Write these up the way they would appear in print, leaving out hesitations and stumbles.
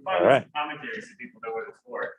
All right. Commentary so people know what it's for.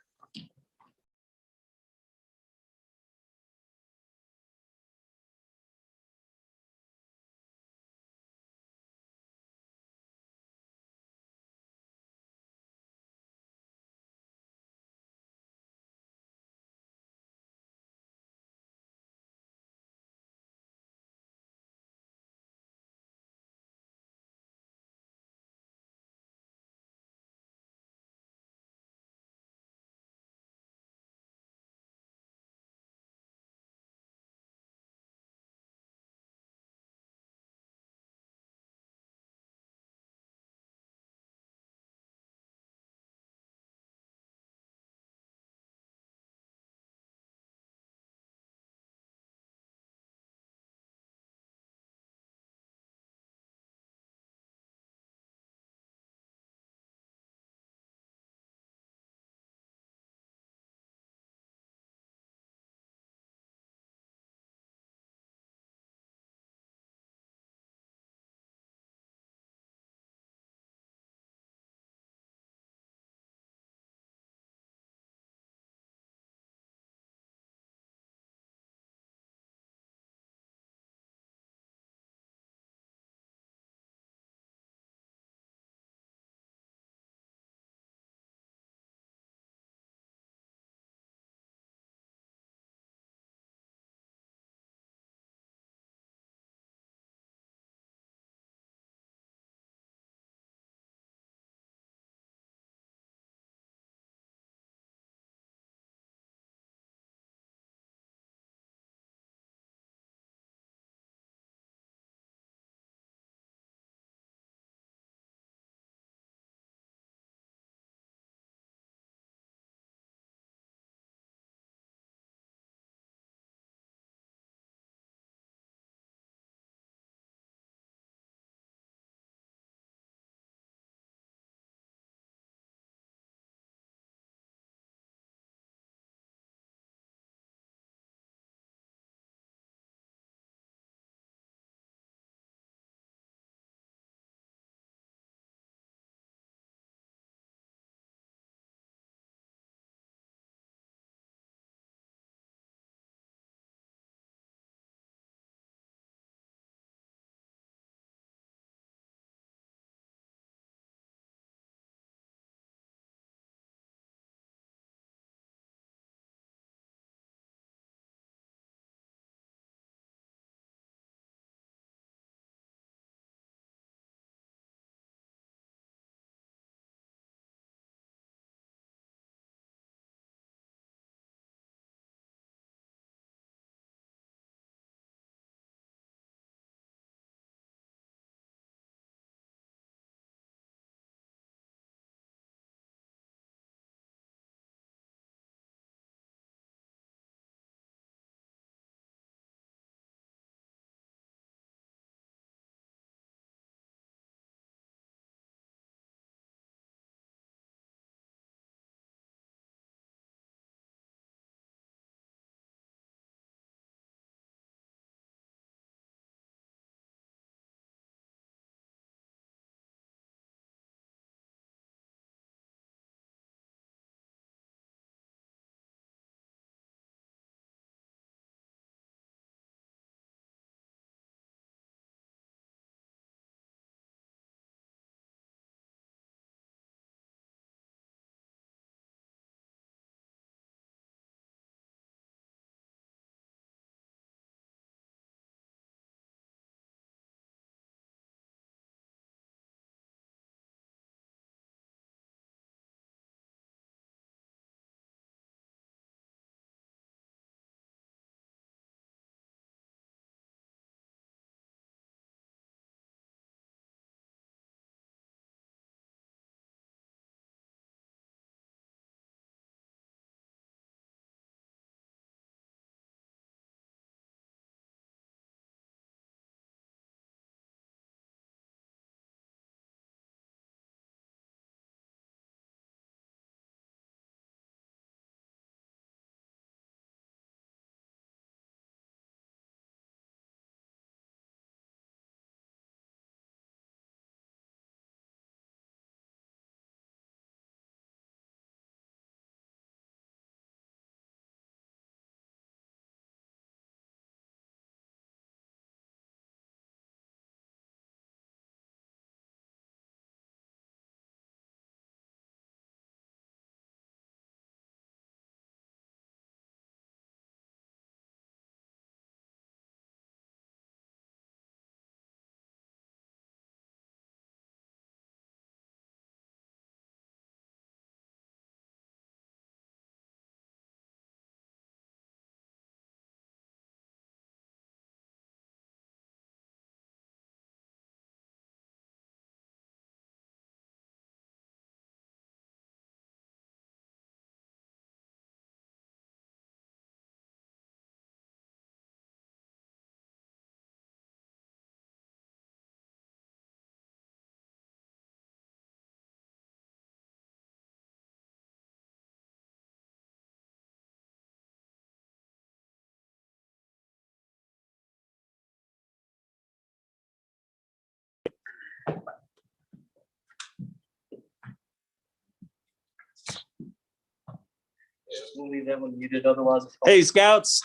We'll leave that one muted, otherwise. Hey, Scouts,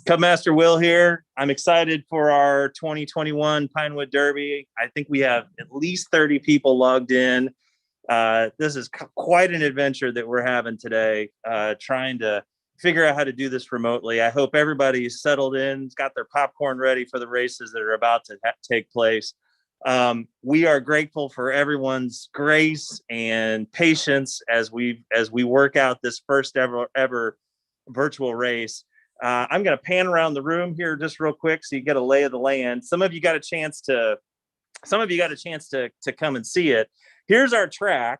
Cub Master Will here. I'm excited for our 2021 Pinewood Derby. I think we have at least 30 people logged in. This is quite an adventure that we're having today, trying to figure out how to do this remotely. I hope everybody's settled in, got their popcorn ready for the races that are about to take place. We are grateful for everyone's grace and patience as we work out this first ever virtual race. I'm going to pan around the room here just real quick so you get a lay of the land. Some of you got a chance to come and see it. Here's our track.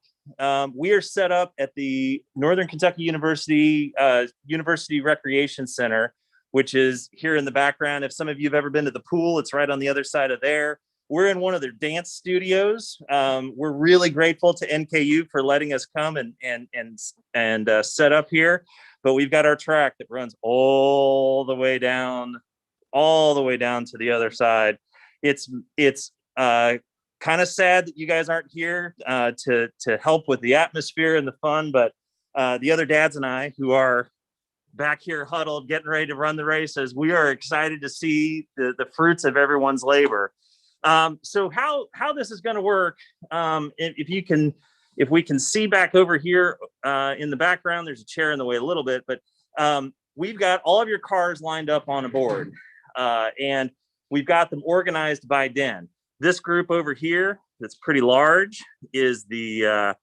We are set up at the Northern Kentucky University University Recreation Center, which is here in the background. If some of you have ever been to the pool, it's right on the other side of there. We're in one of their dance studios. We're really grateful to NKY for letting us come and set up here. But we've got our track that runs all the way down to the other side. It's kind of sad that you guys aren't here to help with the atmosphere and the fun, but the other dads and I, who are back here huddled, getting ready to run the races, we are excited to see the fruits of everyone's labor. So how this is going to work, if we can see back over here in the background, there's a chair in the way a little bit, but we've got all of your cars lined up on a board, and we've got them organized by den. This group over here, that's pretty large, is the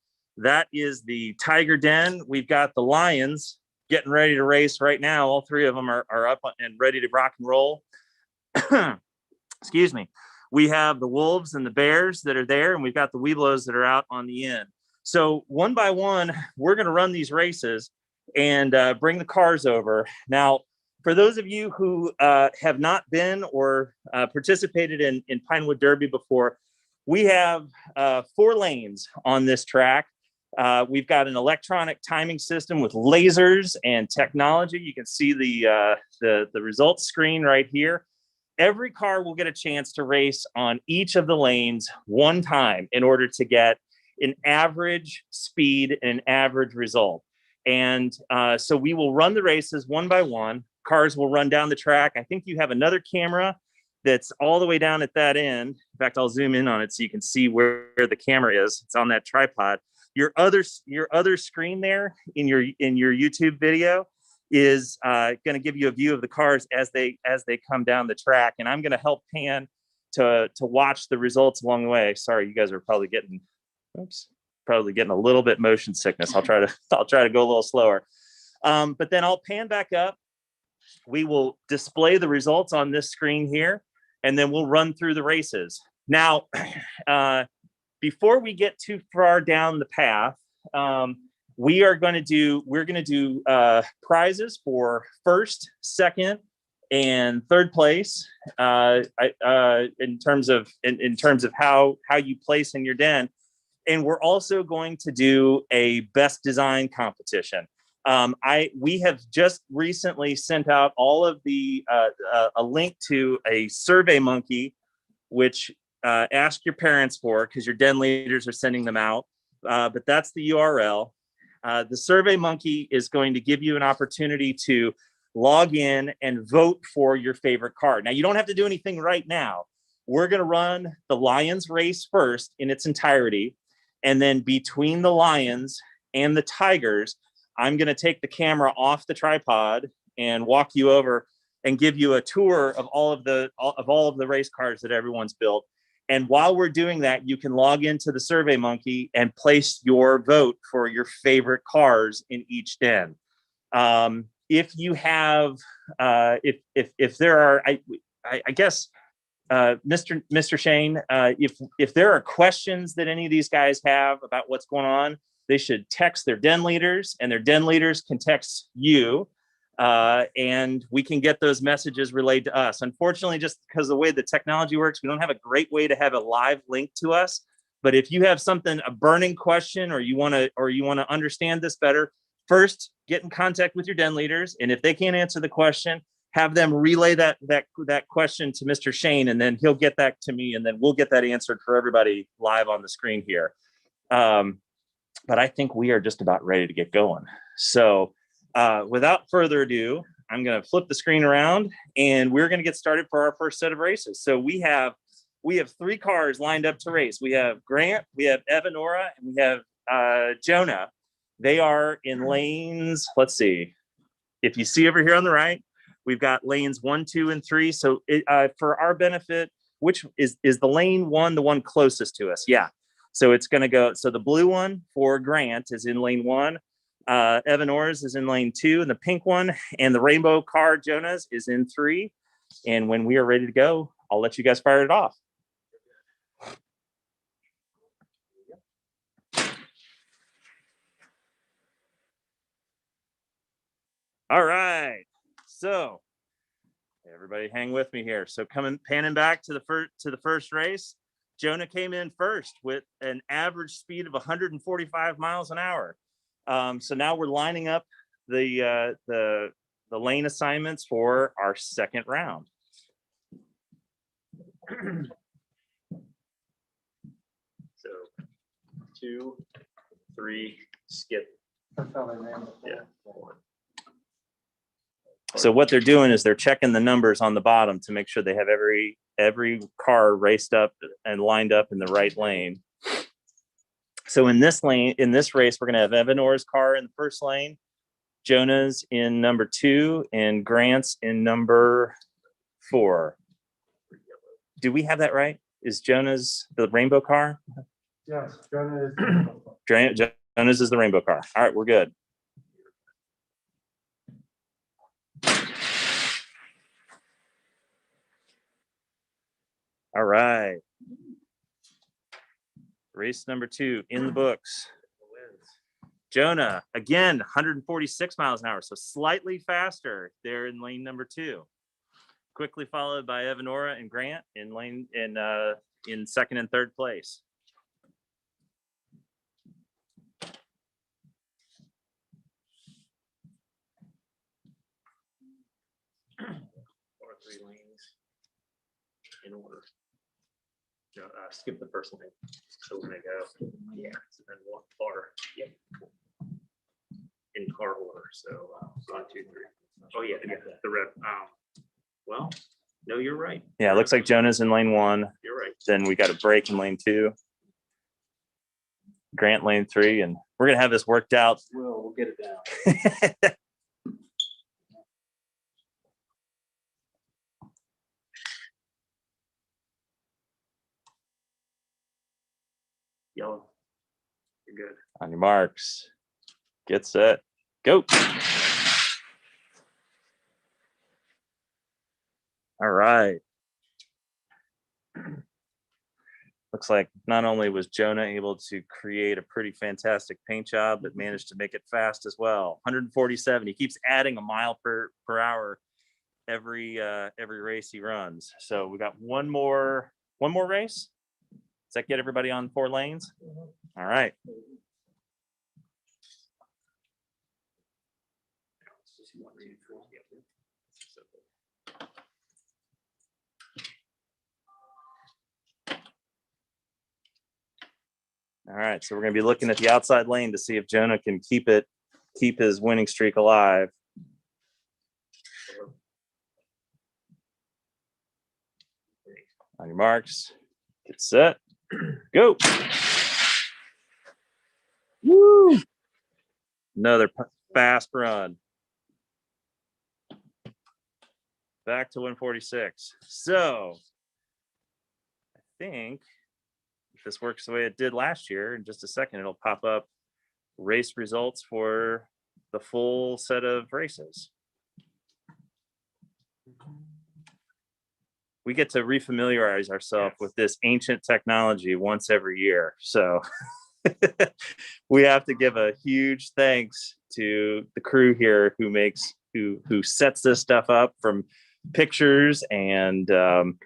Tiger Den. We've got the Lions getting ready to race right now. All three of them are up and ready to rock and roll. Excuse me. We have the Wolves and the Bears that are there, and we've got the Webelos that are out on the end. So one by one, we're going to run these races and bring the cars over. Now, for those of you who have not been or participated in Pinewood Derby before, we have 4 lanes on this track. We've got an electronic timing system with lasers and technology. You can see the results screen right here. Every car will get a chance to race on each of the lanes one time in order to get an average speed and an average result. And so we will run the races one by one. Cars will run down the track. I think you have another camera that's all the way down at that end. In fact, I'll zoom in on it so you can see where the camera is. It's on that tripod. Your other screen there in your YouTube video is going to give you a view of the cars as they come down the track, and I'm going to help pan to watch the results along the way. Sorry, you guys are probably getting a little bit motion sickness. I'll try to go a little slower, but then I'll pan back up. We will display the results on this screen here, and then we'll run through the races. Now, before we get too far down the path, we're going to do prizes for first, second, and third place in terms of how you place in your den, and we're also going to do a best design competition. We have just recently sent out all of a link to a Survey Monkey, which ask your parents for, because your den leaders are sending them out. But that's the URL. The Survey Monkey is going to give you an opportunity to log in and vote for your favorite car. Now, you don't have to do anything right now. We're going to run the Lions race first in its entirety. And then between the Lions and the Tigers, I'm going to take the camera off the tripod and walk you over and give you a tour of all of the race cars that everyone's built. And while we're doing that, you can log into the Survey Monkey and place your vote for your favorite cars in each den. If you have, if there are, I guess, Mr. Shane, if there are questions that any of these guys have about what's going on, they should text their den leaders, and their den leaders can text you, and we can get those messages relayed to us. Unfortunately, just because of the way the technology works, we don't have a great way to have a live link to us. But if you have a burning question, or you want to understand this better, first get in contact with your den leaders, and if they can't answer the question, have them relay that question to Mr. Shane, and then he'll get that to me, and then we'll get that answered for everybody live on the screen here. But I think we are just about ready to get going. So without further ado, I'm going to flip the screen around, and we're going to get started for our first set of races. So we have 3 cars lined up to race. We have Grant, we have Evanora, and we have Jonah. They are in lanes. Let's see. If you see over here on the right, we've got lanes 1, 2, and 3. So for our benefit, which is the lane 1, the one closest to us? Yeah. So it's going to go. So the blue one for Grant is in lane 1. Evanora's is in lane 2, and the pink one and the rainbow car Jonah's is in 3. And when we are ready to go, I'll let you guys fire it off. All right. So everybody hang with me here. So panning back to the first race, Jonah came in first with an average speed of 145 miles an hour. So now we're lining up the lane assignments for our second round. So 2, 3, skip. Yeah. So what they're doing is they're checking the numbers on the bottom to make sure they have every car raced up and lined up in the right lane. So in this race, we're going to have Evanora's car in the first lane, Jonah's in number 2, and Grant's in number 4. Do we have that right? Is Jonah's the rainbow car? Yes, Jonah's is the rainbow car. All right, we're good. All right. Race number 2 in the books. Jonah, again, 146 miles an hour, so slightly faster there in lane number 2. Quickly followed by Evanora and Grant in second and third place. Or 3 lanes in order. Skip the first lane. So we're gonna go, yeah, so then 1 car, yep, in car order. So 1, 2, 3. Oh yeah, the red. Well, no, you're right. Yeah, it looks like Jonah's in lane 1. You're right. Then we got a break in lane 2. Grant lane 3, and we're gonna have this worked out. We'll get it down. Yellow. You're good. On your marks, get set, go. All right. Looks like not only was Jonah able to create a pretty fantastic paint job, but managed to make it fast as well. 147. He keeps adding a mile per hour every race he runs. So we got one more race. Does that get everybody on 4 lanes? All right. All right, so we're going to be looking at the outside lane to see if Jonah can keep his winning streak alive. On your marks, get set, go. Woo! Another fast run. Back to 146. So I think if this works the way it did last year, in just a second, it'll pop up race results for the full set of races. We get to refamiliarize ourselves with this ancient technology once every year. So we have to give a huge thanks to the crew here who sets this stuff up, from pictures and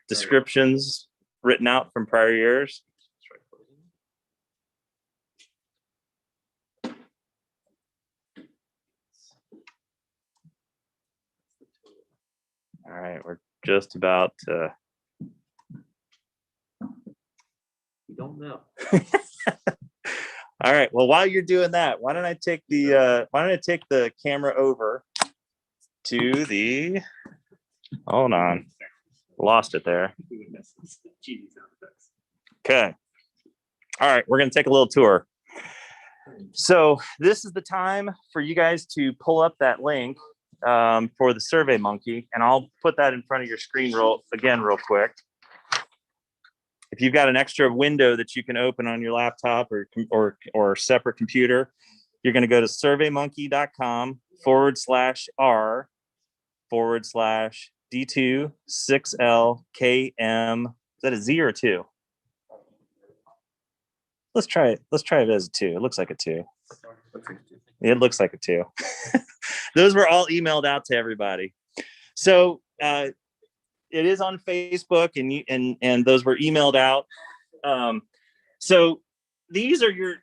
descriptions written out from prior years. right, we're just about to. You don't know. All right. Well, while you're doing that, why don't I take the camera over to the. Hold on, lost it there. Okay. All right, we're gonna take a little tour. So this is the time for you guys to pull up that link for the Survey Monkey, and I'll put that in front of your screen real quick. If you've got an extra window that you can open on your laptop or separate computer, you're going to go to surveymonkey.com/r/D2-6LKM. Is that a Z or a 2? Let's try it. Let's try it as a 2. It looks like a 2. It looks like a 2. Those were all emailed out to everybody. So it is on Facebook, and those were emailed out. So these are your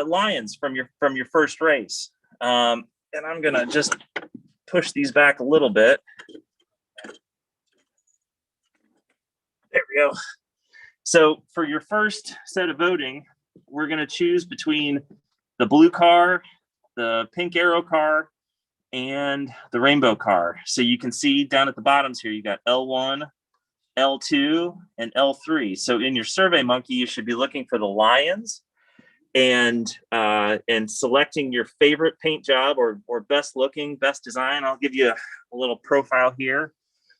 lions from your first race. And I'm gonna just push these back a little bit. There we go. So for your first set of voting, we're gonna choose between the blue car, the pink arrow car, and the rainbow car. So you can see down at the bottoms here, you got L1, L2, and L3. So in your Survey Monkey, you should be looking for the lions and selecting your favorite paint job or best looking, best design. I'll give you a little profile here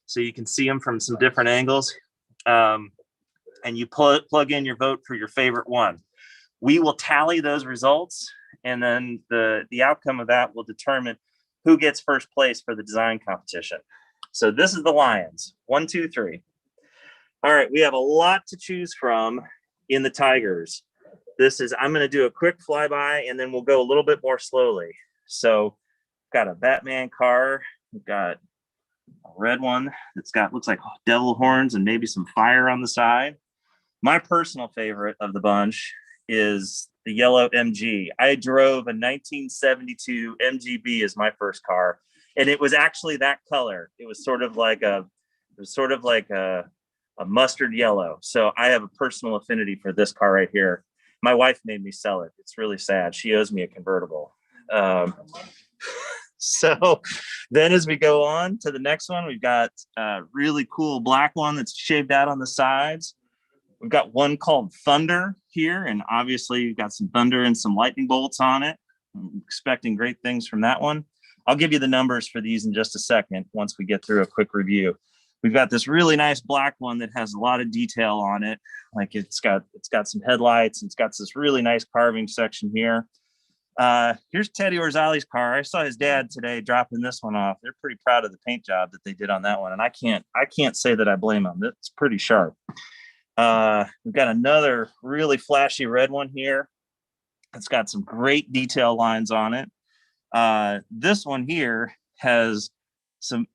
so you can see them from some different angles. And you plug in your vote for your favorite one. We will tally those results, and then the outcome of that will determine who gets first place for the design competition. So this is the lions. 1, 2, 3. All right, we have a lot to choose from in the tigers. I'm going to do a quick flyby, and then we'll go a little bit more slowly. So got a Batman car. We've got a red one that's looks like devil horns and maybe some fire on the side. My personal favorite of the bunch is the yellow MG. I drove a 1972 MGB as my first car, and it was actually that color. It was sort of like a mustard yellow. So I have a personal affinity for this car right here. My wife made me sell it. It's really sad. She owes me a convertible. So then as we go on to the next one, we've got a really cool black one that's shaved out on the sides. We've got one called Thunder here, and obviously you've got some thunder and some lightning bolts on it. I'm expecting great things from that one. I'll give you the numbers for these in just a second once we get through a quick review. We've got this really nice black one that has a lot of detail on it. Like it's got some headlights, and it's got this really nice carving section here. Here's Teddy Orzali's car. I saw his dad today dropping this one off. They're pretty proud of the paint job that they did on that one, and I can't say that I blame them. It's pretty sharp. We've got another really flashy red one here. It's got some great detail lines on it. This one here has some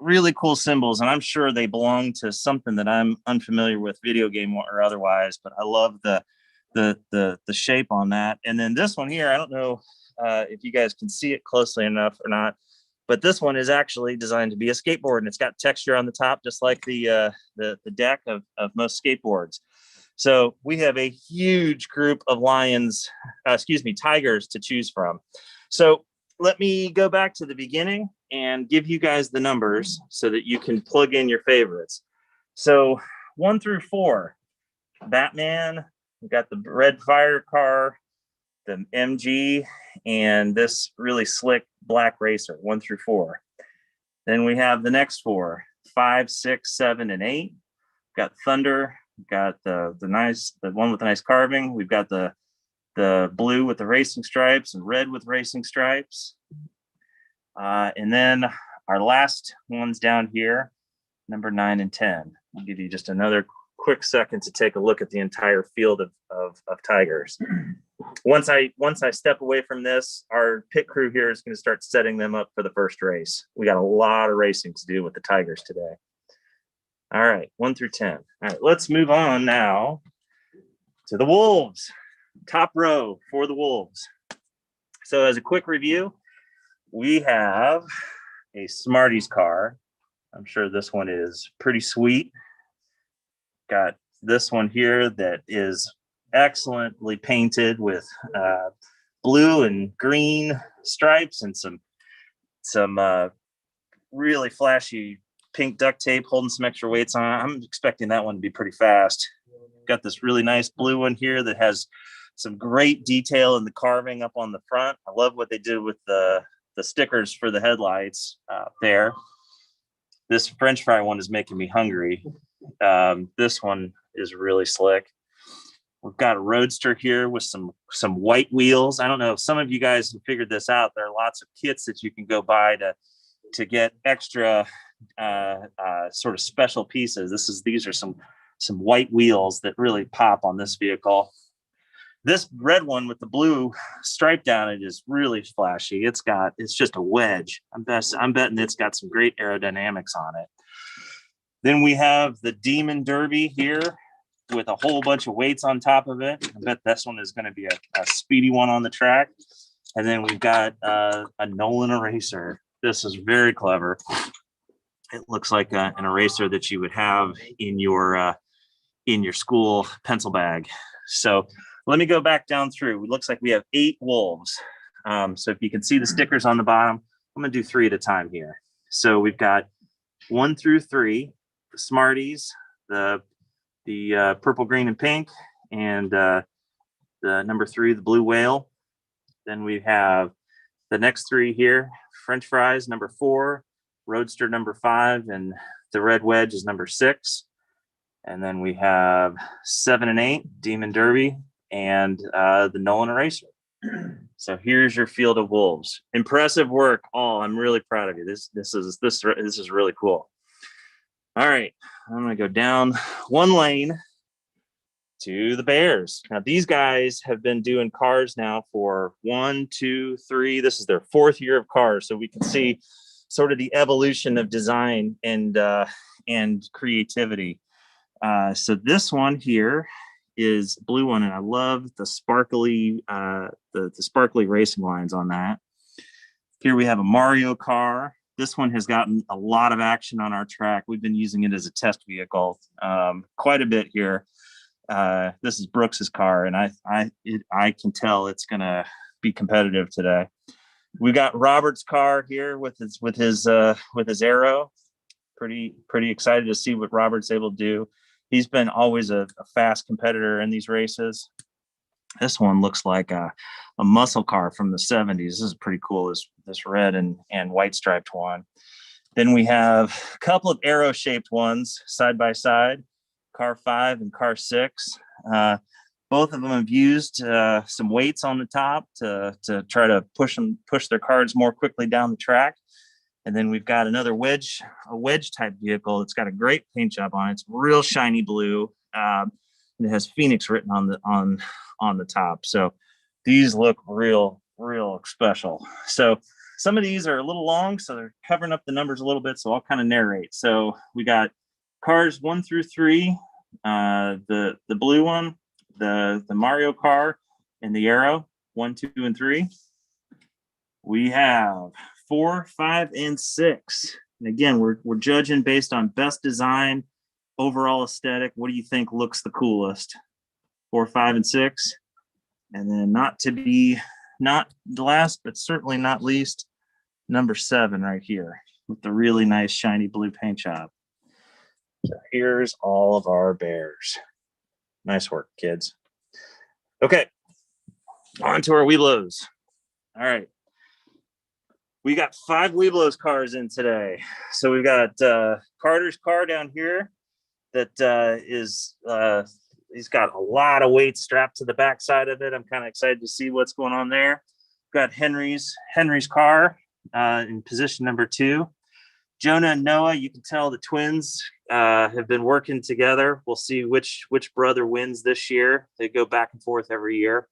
really cool symbols, and I'm sure they belong to something that I'm unfamiliar with, video game or otherwise, but I love the shape on that. And then this one here, I don't know if you guys can see it closely enough or not, but this one is actually designed to be a skateboard, and it's got texture on the top, just like the deck of most skateboards. So we have a huge group of tigers to choose from. So let me go back to the beginning and give you guys the numbers so that you can plug in your favorites. So 1 through 4, Batman, we've got the red fire car, the MG, and this really slick black racer, 1 through 4. Then we have the next 4, 5, 6, 7, and 8. We've got Thunder. We've got the one with the nice carving. We've got the blue with the racing stripes and red with racing stripes. And then our last ones down here, number 9 and 10. I'll give you just another quick second to take a look at the entire field of tigers. Once I step away from this, our pit crew here is going to start setting them up for the first race. We got a lot of racing to do with the tigers today. All right, 1 through 10. All right, let's move on now to the wolves. Top row for the wolves. So as a quick review, we have a Smarties car, I'm sure this one is pretty sweet. Got this one here that is excellently painted with blue and green stripes and some really flashy pink duct tape holding some extra weights on it. I'm expecting that one to be pretty fast. Got this really nice blue one here that has some great detail in the carving up on the front. I love what they did with the stickers for the headlights there. This French fry one is making me hungry. This one is really slick. We've got a Roadster here with some white wheels. I don't know if some of you guys have figured this out. There are lots of kits that you can go buy to get extra sort of special pieces. These are some white wheels that really pop on this vehicle. This red one with the blue stripe down it is really flashy. It's just a wedge. I'm betting it's got some great aerodynamics on it. Then we have the Demon Derby here with a whole bunch of weights on top of it. I bet this one is going to be a speedy one on the track. And then we've got a Nolan eraser. This is very clever. It looks like an eraser that you would have in your school pencil bag. So let me go back down through. It looks like we have 8 wolves. So if you can see the stickers on the bottom, I'm going to do 3 at a time here. So we've got 1 through 3, the Smarties, the purple, green, and pink, and the number 3, the blue whale. Then we have the next 3 here, French fries, number 4, Roadster, number 5, and the red wedge is number 6. And then we have 7 and 8, Demon Derby, and the Nolan eraser. So here's your field of wolves. Impressive work, all. I'm really proud of you. This is really cool. All right, I'm gonna go down one lane to the Bears. Now these guys have been doing cars now for 1, 2, 3. This is their 4th year of cars, so we can see sort of the evolution of design and creativity. So this one here is blue one, and I love the sparkly the sparkly racing lines on that. Here we have a Mario car. This one has gotten a lot of action on our track. We've been using it as a test vehicle quite a bit here. This is Brooks's car, and I can tell it's gonna be competitive today. We got Robert's car here with his aero. Pretty excited to see what Robert's able to do. He's been always a fast competitor in these races. This one looks like a muscle car from the 70s. This is pretty cool, this red and white striped one. Then we have a couple of arrow-shaped ones side by side, car 5 and car 6. Both of them have used some weights on the top to try to push their cars more quickly down the track. And then we've got another wedge type vehicle. It's got a great paint job on it. It's real shiny blue. And it has Phoenix written on the top. So these look real special. So some of these are a little long, so they're covering up the numbers a little bit. So I'll kind of narrate. So we got cars 1 through 3, the blue one, the Mario car, and the arrow 1, 2, and 3. We have 4, 5, and 6. And again, we're judging based on best design, overall aesthetic. What do you think looks the coolest? 4, 5, and 6. And then not the last, but certainly not least, number 7 right here with the really nice shiny blue paint job. So here's all of our Bears. Nice work, kids. Okay, on to our Webelos. All right. We got 5 Webelos cars in today. So we've got Carter's car down here that he's got a lot of weight strapped to the backside of it. I'm kind of excited to see what's going on there. We've got Henry's car in position number 2. Jonah and Noah, you can tell the twins have been working together. We'll see which brother wins this year. They go back and forth every year.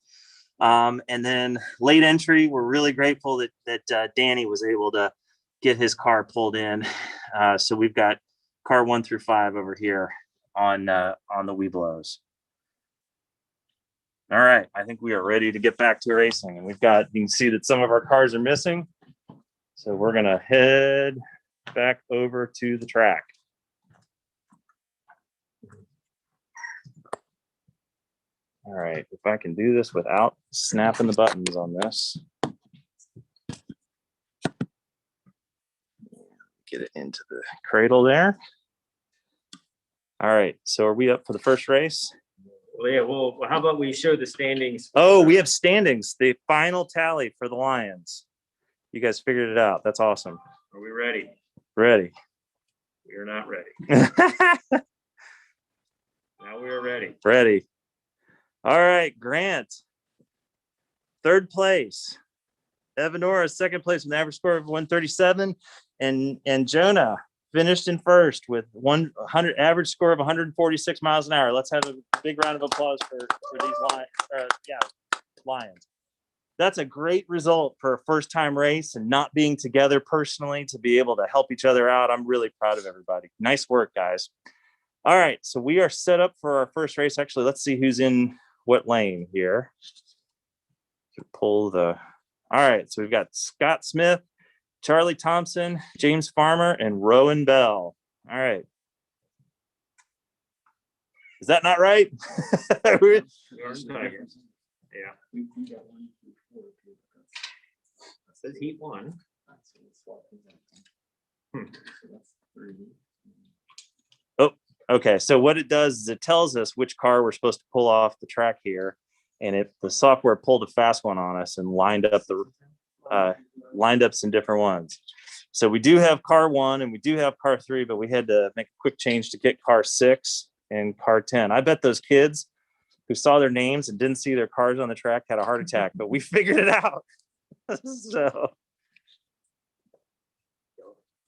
And then late entry, we're really grateful that Danny was able to get his car pulled in. So we've got car 1 through 5 over here on the Webelos. All right, I think we are ready to get back to racing, and you can see that some of our cars are missing. So we're gonna head back over to the track. All right, if I can do this without snapping the buttons on this. Get it into the cradle there. All right, so are we up for the first race? Well, yeah, well, how about we show the standings? Oh, we have standings, the final tally for the Lions. You guys figured it out. That's awesome. Are we ready? Ready. We are not ready. Now we are ready. Ready. All right, Grant, third place. Evanora, second place with an average score of 137. And Jonah finished in first with 100 average score of 146 miles an hour. Let's have a big round of applause for these Lions. That's a great result for a first time race and not being together personally to be able to help each other out. I'm really proud of everybody. Nice work, guys. All right, so we are set up for our first race. Actually, let's see who's in what lane here. Pull the, all right, so we've got Scott Smith, Charlie Thompson, James Farmer, and Rowan Bell. All right. Is that not right? Yeah. It says heat one. Oh, okay. So what it does is it tells us which car we're supposed to pull off the track here. And if the software pulled a fast one on us and lined up some different ones. So we do have car 1 and we do have car 3, but we had to make a quick change to get car 6 and car 10. I bet those kids who saw their names and didn't see their cars on the track had a heart attack, but we figured it out. So,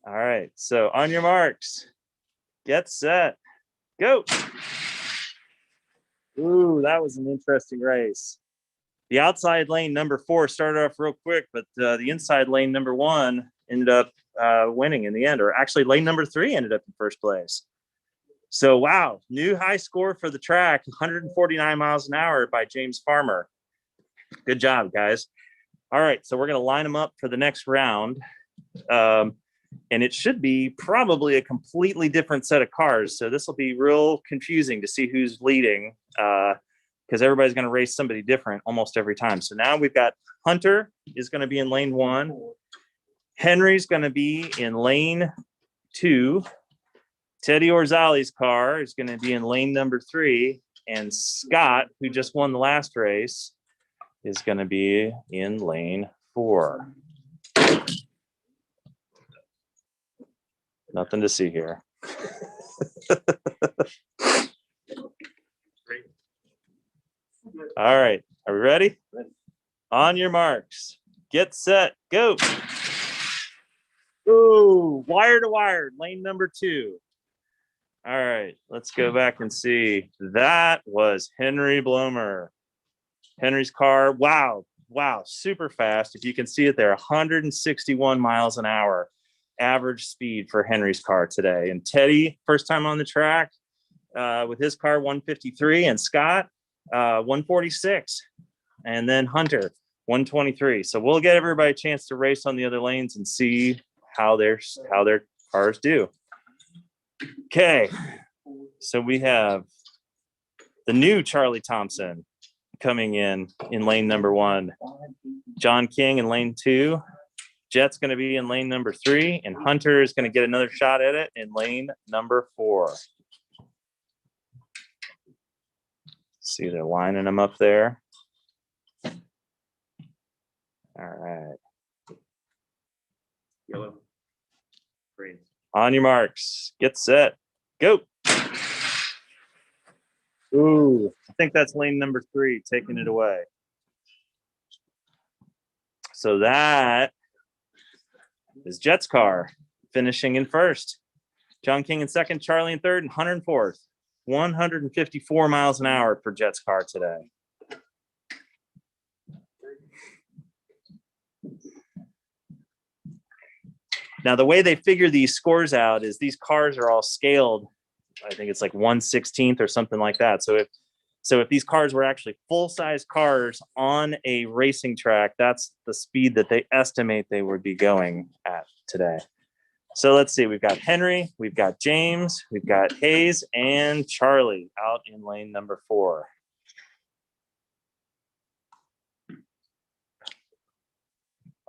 all right. So on your marks, get set, go. Ooh, that was an interesting race. The outside lane number 4 started off real quick, but the inside lane number 1 ended up winning in the end, or actually lane number 3 ended up in first place. So, wow, new high score for the track, 149 miles an hour by James Farmer. Good job, guys. All right, so we're going to line them up for the next round. And it should be probably a completely different set of cars. So this will be real confusing to see who's leading because everybody's going to race somebody different almost every time. So now we've got Hunter is going to be in lane 1. Henry's going to be in lane 2. Teddy Orzali's car is going to be in lane number 3. And Scott, who just won the last race, is going to be in lane 4. Nothing to see here. All right. Are we ready? On your marks. Get set. Go. Ooh, wire to wire. Lane number 2. All right. Let's go back and see. That was Henry Blomer. Henry's car. Wow. Wow. Super fast. If you can see it there, 161 miles an hour. Average speed for Henry's car today. And Teddy, first time on the track with his car, 153, and Scott, 146, and then Hunter, 123. So we'll get everybody a chance to race on the other lanes and see how their cars do. Okay, so we have the new Charlie Thompson coming in lane number 1, John King in lane 2. Jet's going to be in lane number 3, and Hunter is going to get another shot at it in lane number 4. See, they're lining them up there. All right. Yellow. Green. On your marks. Get set. Go. Ooh, I think that's lane number 3, taking it away. So that is Jet's car finishing in first. John King in second, Charlie in third, and Hunter in fourth. 154 miles an hour for Jet's car today. Now, the way they figure these scores out is these cars are all scaled. I think it's like 1/16 or something like that. So if these cars were actually full-size cars on a racing track, that's the speed that they estimate they would be going at today. So let's see, we've got Henry, we've got James, we've got Hayes, and Charlie out in lane number 4.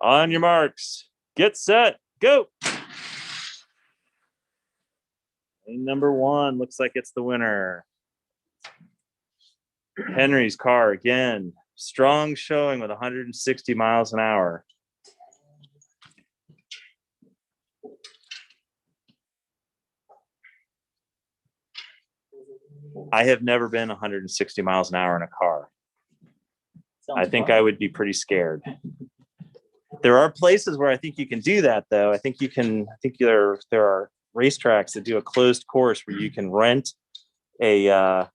On your marks, get set, go. Lane number 1 looks like it's the winner. Henry's car again, strong showing with 160 miles an hour. I have never been 160 miles an hour in a car. I think I would be pretty scared. There are places where I think you can do that, though. I think there are racetracks that do a closed course where you can rent a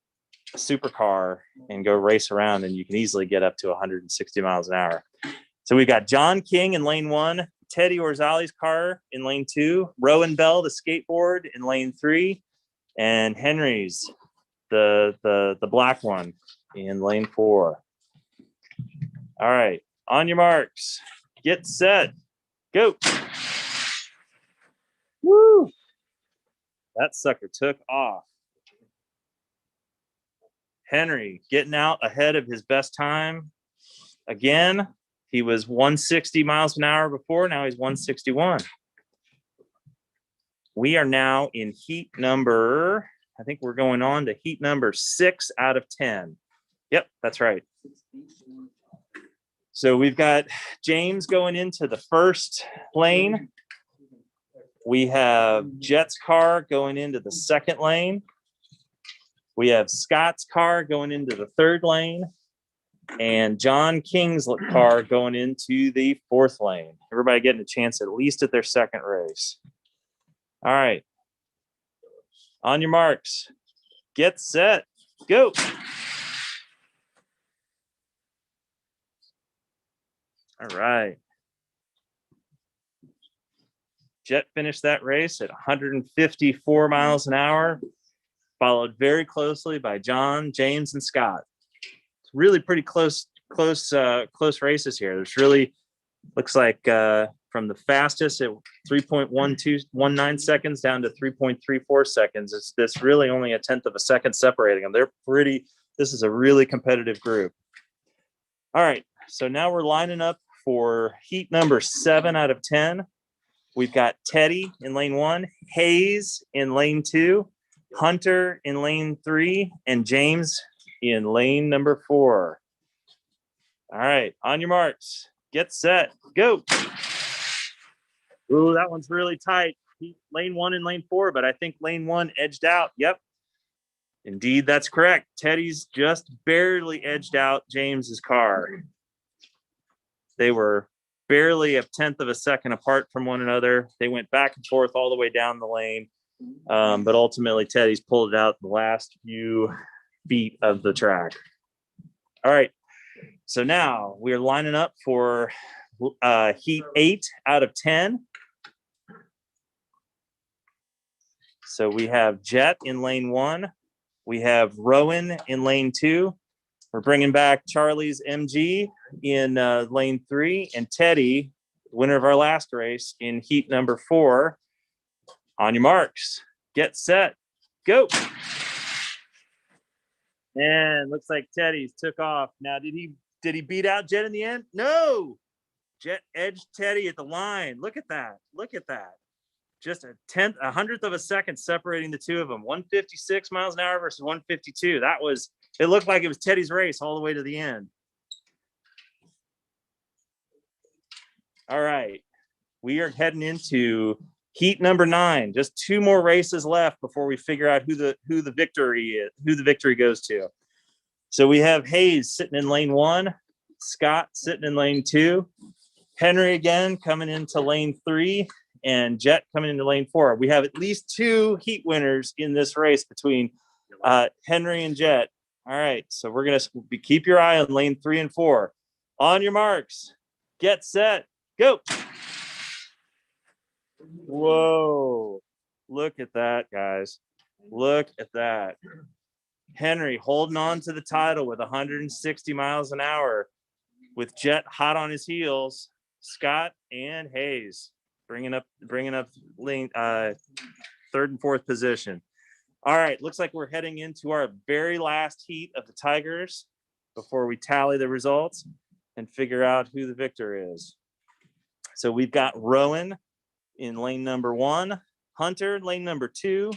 supercar and go race around, and you can easily get up to 160 miles an hour. So we've got John King in lane 1, Teddy Orzali's car in lane 2, Rowan Bell, the skateboard, in lane 3, and Henry's, the black one, in lane 4. All right, on your marks, get set, go. Woo! That sucker took off. Henry getting out ahead of his best time. Again, he was 160 miles an hour before. Now he's 161. We are now in heat number, I think we're going on to heat number 6 out of 10. Yep, that's right. So we've got James going into the first lane. We have Jet's car going into the second lane. We have Scott's car going into the third lane. And John King's car going into the fourth lane. Everybody getting a chance at least at their second race. All right. On your marks, get set, go. All right. Jet finished that race at 154 miles an hour, followed very closely by John, James, and Scott. It's really pretty close races here. There's really looks like from the fastest at 3.1219 seconds down to 3.34 seconds. It's really only a tenth of a second separating them. This is a really competitive group. All right, so now we're lining up for heat number 7 out of 10. We've got Teddy in lane 1, Hayes in lane 2, Hunter in lane 3, and James in lane number 4. All right, on your marks, get set, go. Ooh, that one's really tight. Lane 1 and lane 4, but I think lane 1 edged out. Yep, indeed, that's correct. Teddy's just barely edged out James's car. They were barely a tenth of a second apart from one another. They went back and forth all the way down the lane, but ultimately Teddy's pulled it out the last few feet of the track. All right, so now we're lining up for heat 8 out of 10. So we have Jet in lane 1. We have Rowan in lane 2. We're bringing back Charlie's MG in lane 3, and Teddy, winner of our last race, in heat number 4. On your marks, get set, go. And looks like Teddy's took off. Now, did he beat out Jet in the end? No. Jet edged Teddy at the line. Look at that. Look at that. Just a hundredth of a second separating the two of them. 156 miles an hour versus 152. It looked like it was Teddy's race all the way to the end. All right. We are heading into heat number 9. Just 2 more races left before we figure out who the victory goes to. So we have Hayes sitting in lane 1, Scott sitting in lane 2, Henry again coming into lane 3, and Jet coming into lane 4. We have at least 2 heat winners in this race between Henry and Jet. All right, so we're going to keep your eye on lane 3 and 4. On your marks, get set, go. Whoa, look at that, guys. Look at that. Henry holding on to the title with 160 miles an hour with Jet hot on his heels, Scott and Hayes. bringing up lane, third and fourth position. All right, looks like we're heading into our very last heat of the Tigers before we tally the results and figure out who the victor is. So we've got Rowan in lane number 1, Hunter in lane number 2,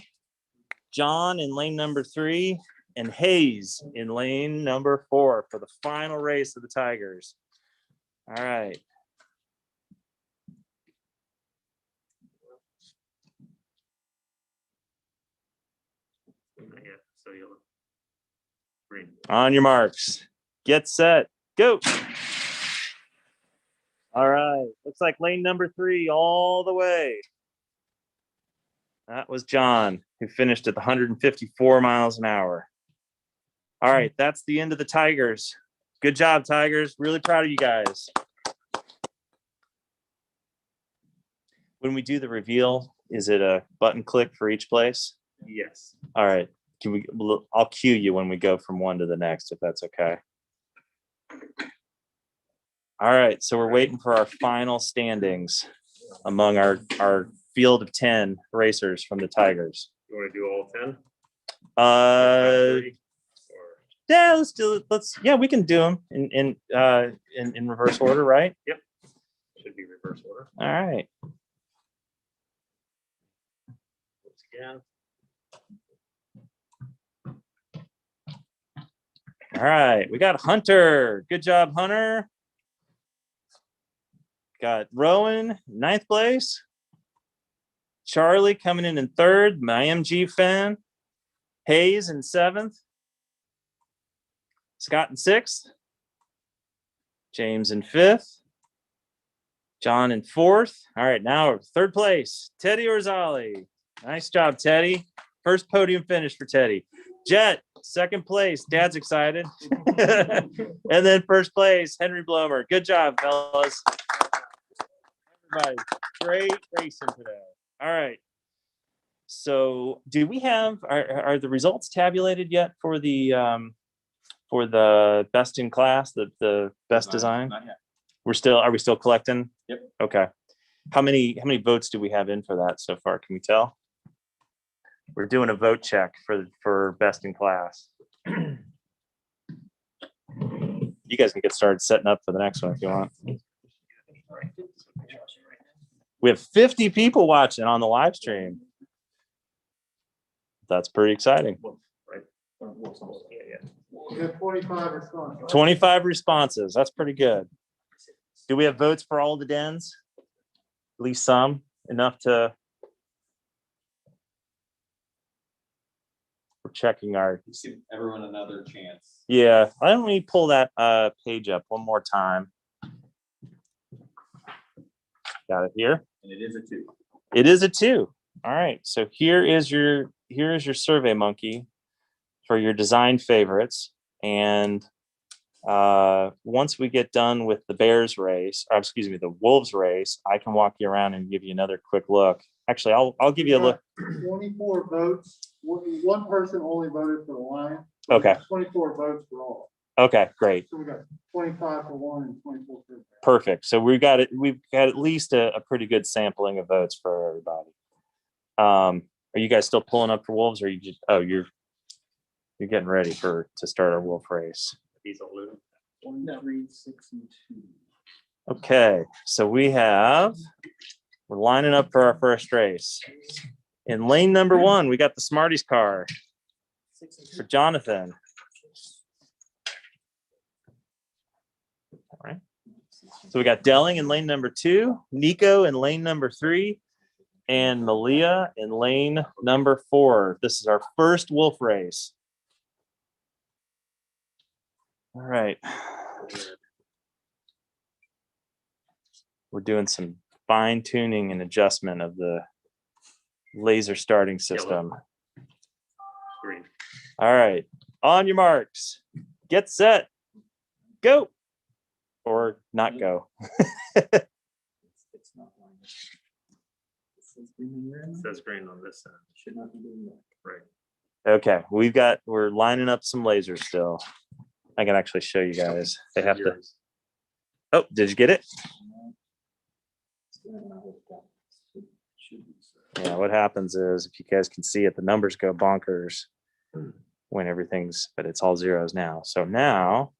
John in lane number 3, and Hayes in lane number 4 for the final race of the Tigers. All right. Yeah, so you'll green. On your marks, get set, go. All right, looks like lane number 3 all the way. That was John, who finished at 154 miles an hour. All right, that's the end of the Tigers. Good job, Tigers. Really proud of you guys. When we do the reveal, is it a button click for each place? Yes. All right. I'll cue you when we go from one to the next, if that's okay. All right, so we're waiting for our final standings among our field of 10 racers from the Tigers. You want to do all 10? Yeah, let's do it. Yeah, we can do them in reverse order, right? Yep. Should be reverse order. All right. Yeah. All right, we got Hunter. Good job, Hunter. Got Rowan, 9th place. Charlie coming in 3rd, my MG fan. Hayes in 7th. Scott in 6th. James in 5th. John in 4th. All right, now 3rd place, Teddy Orzali. Nice job, Teddy. First podium finish for Teddy. Jet, 2nd place. Dad's excited. And then 1st place, Henry Blomer. Good job, fellas. Everybody, great racing today. All right. So do we have, are the results tabulated yet for the best in class, the best design? Not yet. Are we still collecting? Yep. Okay. How many votes do we have in for that so far? Can we tell? We're doing a vote check for best in class. You guys can get started setting up for the next one if you want. We have 50 people watching on the live stream. That's pretty exciting. Right. We have 25 responses. 25 responses. That's pretty good. Do we have votes for all the dens? At least some, enough to. We're checking our. Give everyone another chance. Yeah, why don't we pull that page up one more time? Got it here. And it is a 2. It is a 2. All right. So here is your Survey Monkey for your design favorites. And once we get done with the Bears race, or excuse me, the Wolves race, I can walk you around and give you another quick look. Actually, I'll give you a look. 24 votes. One person only voted for the Lions. Okay. 24 votes for all. Okay, great. So we got 25 for one and 24 for the Bears. Perfect. So we've got at least a pretty good sampling of votes for everybody. Are you guys still pulling up for Wolves, or are you just you're getting ready to start our Wolf race? These all lose. 1, 3, 6, and 2. Okay, so we're lining up for our first race. In lane number 1, we got the Smarties car for Jonathan. All right. So we got Delling in lane number 2, Nico in lane number 3, and Malia in lane number 4. This is our first Wolf race. All right. We're doing some fine tuning and adjustment of the laser starting system. Green. All right. On your marks. Get set. Go. Or not go. It's not line. It says green on your It end. says green on this side. Should not be doing that. Right. Okay. We're lining up some lasers still. I can actually show you guys. They have to. Oh, did you get it? It's doing another step. Yeah, what happens is, if you guys can see it, the numbers go bonkers when everything's, but it's all zeros now. So now,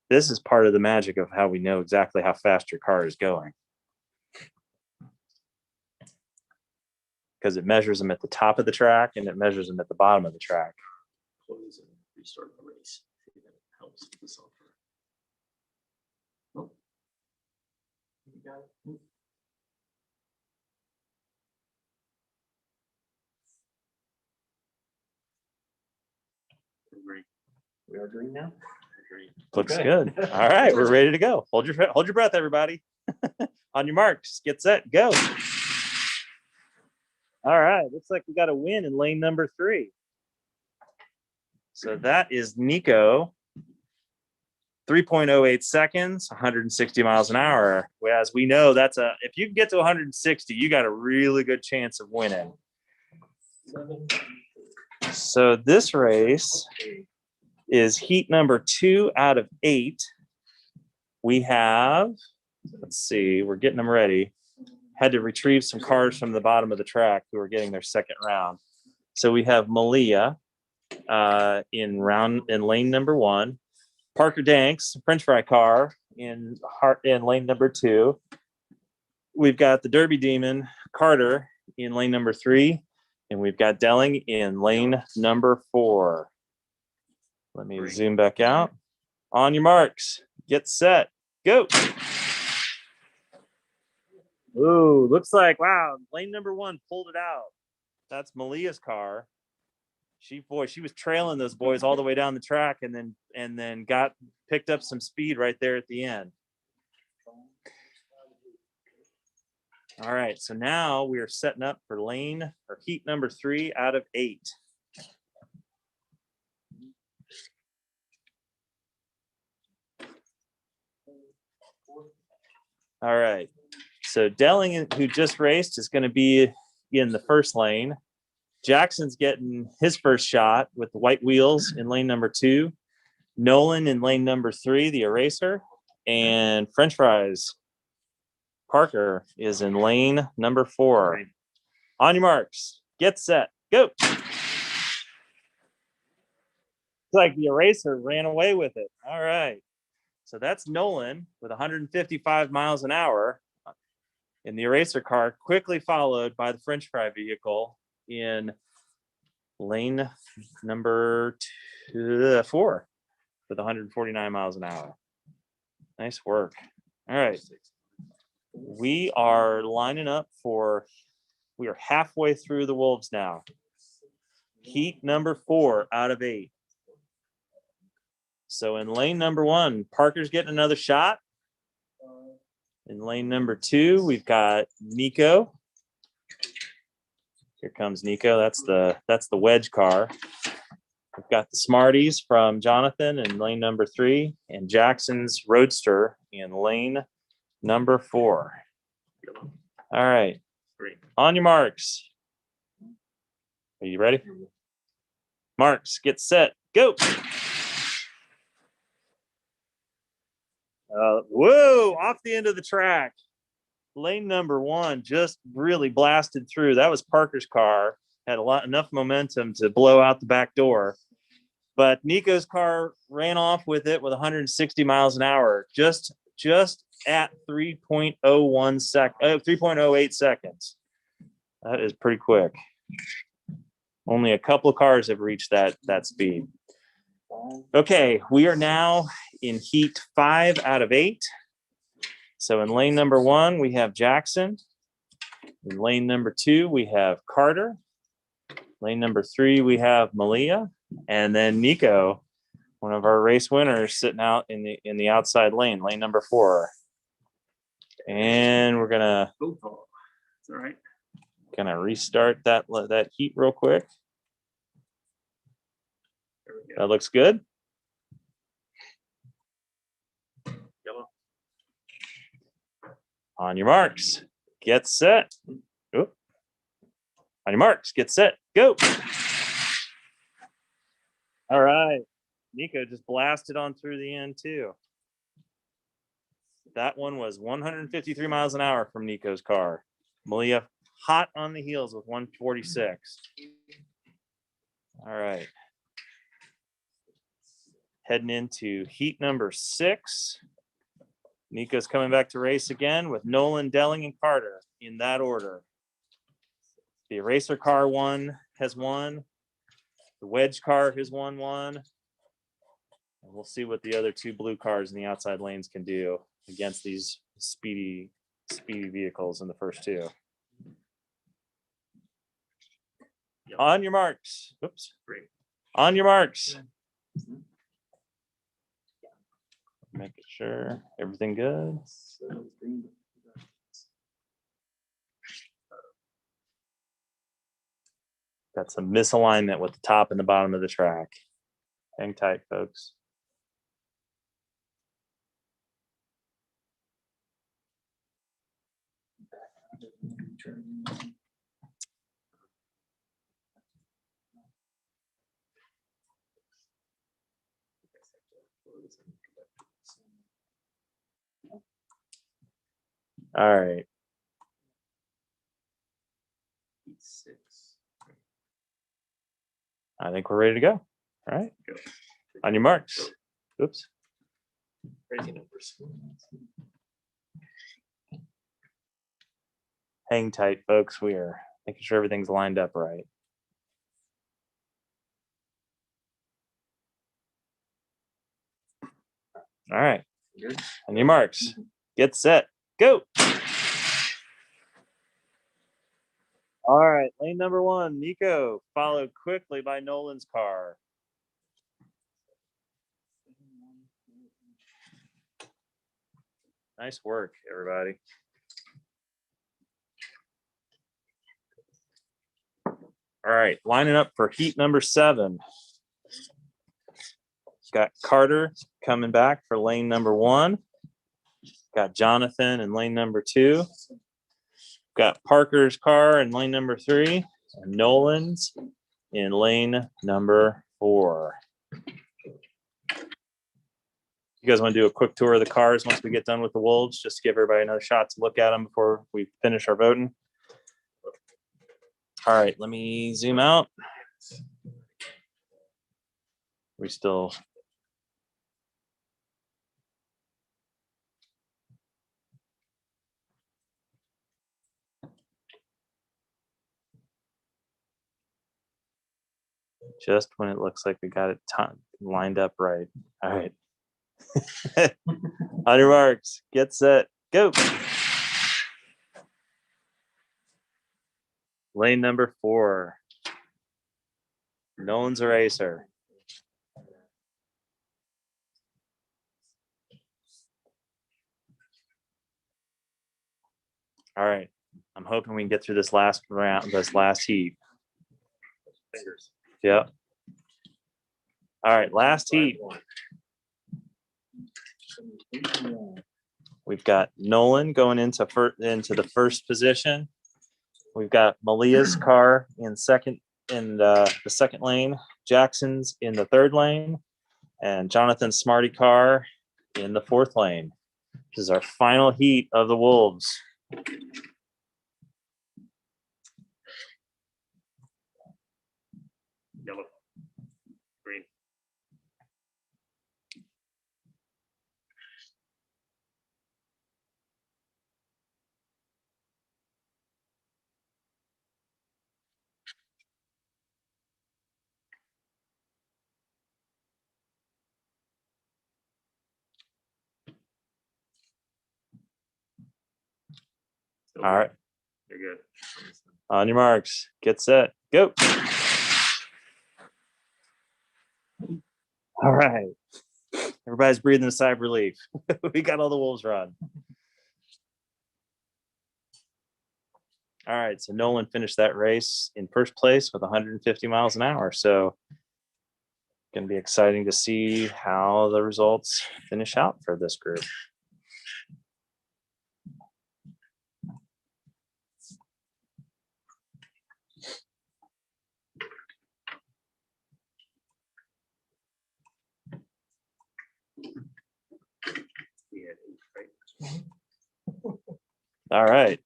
this is part of the magic of how we know exactly how fast your car is going. Because it measures them at the top of the track and it measures them at the bottom of the track. Close and restart the race. See if that helps with the software. Oh. You got it. Green. We are green now? Green. Looks Okay. good. All right, we're ready to go. Hold your breath, everybody. On your marks, get set, go. All right, looks like we got a win in lane number 3. So that is Nico. 3.08 seconds, 160 miles an hour. As we know, if you can get to 160, you got a really good chance of winning. So this race is heat number 2 out of 8. We have, let's see, we're getting them ready. Had to retrieve some cars from the bottom of the track who are getting their second round. So we have Malia in lane number 1. Parker Danks, French fry car in lane number 2. We've got the Derby Demon, Carter, in lane number 3. And we've got Delling in lane number 4. Let me zoom back out. On your marks, get set, go. Ooh, looks like, wow, lane number 1 pulled it out. That's Malia's car. She was trailing those boys all the way down the track and then picked up some speed right there at the end. All right, so now we are setting up for heat number 3 out of 8. All right, so Delling, who just raced, is going to be in the first lane. Jackson's getting his first shot with the white wheels in lane number 2. Nolan in lane number 3, the eraser. And French fries, Parker, is in lane number 4. On your marks, get set, go. It's like the eraser ran away with it. All right. So that's Nolan with 155 miles an hour in the eraser car, quickly followed by the French fry vehicle in lane number 4 with 149 miles an hour. Nice work. All right. We are lining up we are halfway through the Wolves now. Heat number 4 out of 8. So in lane number 1, Parker's getting another shot. In lane number 2, we've got Nico. Here comes Nico. That's the wedge car. We've got the Smarties from Jonathan in lane number 3, and Jackson's Roadster in lane number 4. All right. On your marks. Are you ready? Marks, get set, go. Whoa, off the end of the track. Lane number 1 just really blasted through. That was Parker's car. Had enough momentum to blow out the back door. But Nico's car ran off with it with 160 miles an hour, just at 3.08 seconds. That is pretty quick. Only a couple of cars have reached that speed. Okay, we are now in heat 5 out of 8. So in lane number 1, we have Jackson. In lane number 2, we have Carter. Lane number 3, we have Malia. And then Nico, one of our race winners, sitting out in the outside lane number 4. And we're gonna restart that heat real quick. That looks good. Yellow. On your marks, get set. Oop. On your marks, get set, go. All right. Nico just blasted on through the end too. That one was 153 miles an hour from Nico's car. Malia hot on the heels with 146. All right. Heading into heat number 6. Nico's coming back to race again with Nolan, Delling, and Carter in that order. The eraser car has won. The wedge car has won one. And we'll see what the other 2 blue cars in the outside lanes can do against these speedy vehicles in the first 2. Yep. On your marks. Oops. Great. On your marks. Making sure everything good. Got some misalignment with the top and the bottom of the track. Hang tight, folks. All right. Heat 6. I think we're ready to go. All right. Go. On your marks. Oops. Crazy numbers. Hang tight, folks. We are making sure everything's lined up right. All right. Good. On your marks. Get set. Go. All right. Lane number 1, Nico, followed quickly by Nolan's car. Nice work, everybody. All right, lining up for heat number 7. Got Carter coming back for lane number 1. Got Jonathan in lane number 2. Got Parker's car in lane number 3. And Nolan's in lane number 4. You guys want to do a quick tour of the cars once we get done with the Wolves, just to give everybody another shot to look at them before we finish our voting? All right, let me zoom out. We still. Just when it looks like we got it lined up right. All right. On your marks, get set, go. Lane number 4. Nolan's eraser. All right. I'm hoping we can get through this last round, this last heat. Fingers. Yep. All right, last heat. We've got Nolan going into the first position. We've got Malia's car in the second lane. Jackson's in the 3rd lane, and Jonathan's Smarty car in the 4th lane. This is our final heat of the Wolves. Yellow. Green. Still All right. You're good. On your marks, get set, go. All right. Everybody's breathing a sigh of relief. We got all the Wolves run. All right, so Nolan finished that race in first place with 150 miles an hour. So going to be exciting to see how the results finish out for this group. We had 8, right? All right.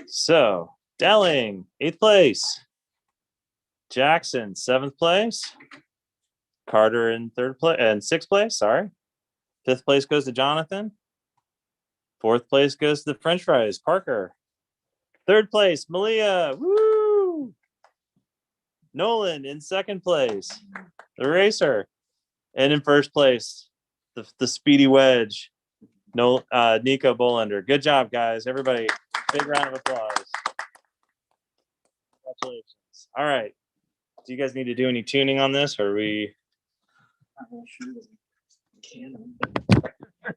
So Delling, 8th place. Jackson, 7th place. Carter in 3rd place and 6th place. Sorry. 5th place goes to Jonathan. 4th place goes to the French fries, Parker. 3rd place, Malia. Woo! Nolan in 2nd place, the racer. And in 1st place, the speedy wedge, Nico Bolander. Good job, guys. Everybody, big round of applause. Congratulations. All right. Do you guys need to do any tuning on this, or are we?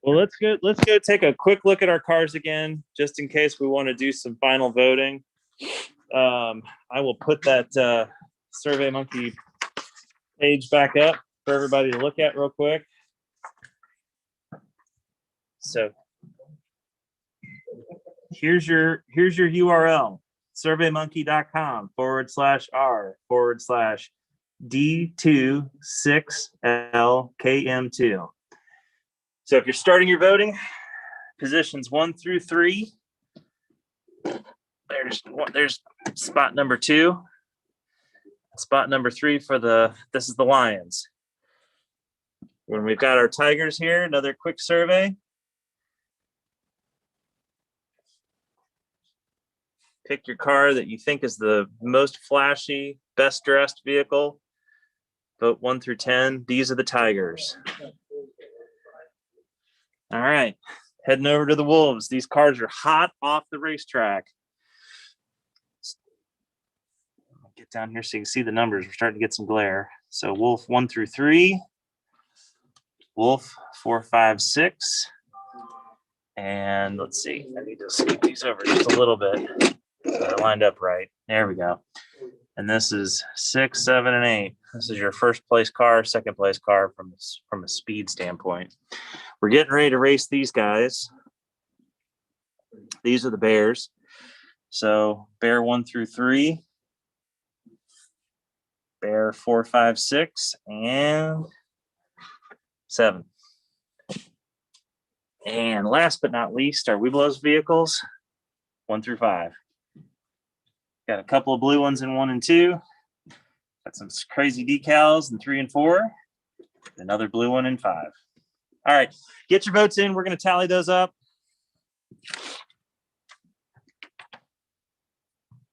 Well, let's go take a quick look at our cars again, just in case we want to do some final voting. I will put that Survey Monkey page back up for everybody to look at real quick. So here's your URL, surveymonkey.com/r/D26LKM2. So if you're starting your voting, positions 1 through 3, there's spot number 2, spot number 3 for this is the Lions. When we've got our Tigers here, another quick survey. Pick your car that you think is the most flashy, best dressed vehicle. Vote 1 through 10. These are the Tigers. All right, heading over to the Wolves. These cars are hot off the racetrack. I'll get down here so you can see the numbers. We're starting to get some glare. So Wolf 1 through 3, Wolf 4, 5, 6, and let's see. I need to scoot these over just a little bit. They're lined up right. There we go. And this is 6, 7, and 8. This is your 1st place car, 2nd place car from a speed standpoint. We're getting ready to race these guys. These are the Bears. So Bear 1 through 3, Bear 4, 5, 6, and 7. And last but not least, our Webelos vehicles, 1 through 5. Got a couple of blue ones in 1 and 2. Got some crazy decals in 3 and 4. Another blue one in 5. All right, get your votes in. We're going to tally those up.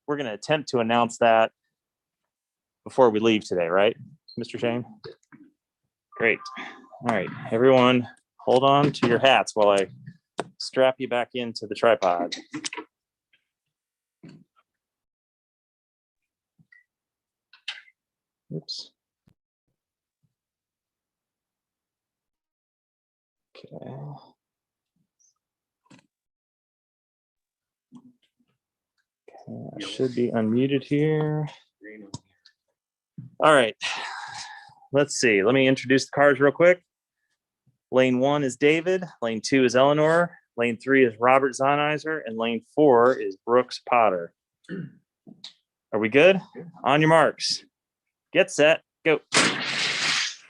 We're going to attempt to announce that before we leave today, right, Mr. Shane? Great. All right, everyone, hold on to your hats while I strap you back into the tripod. Oops. Okay. I should be unmuted here. All right. Let's see. Let me introduce the cars real quick. Lane 1 is David. Lane 2 is Eleanor. Lane 3 is Robert Zonizer. And lane 4 is Brooks Potter. Are we good? On your marks. Get set. Go. It's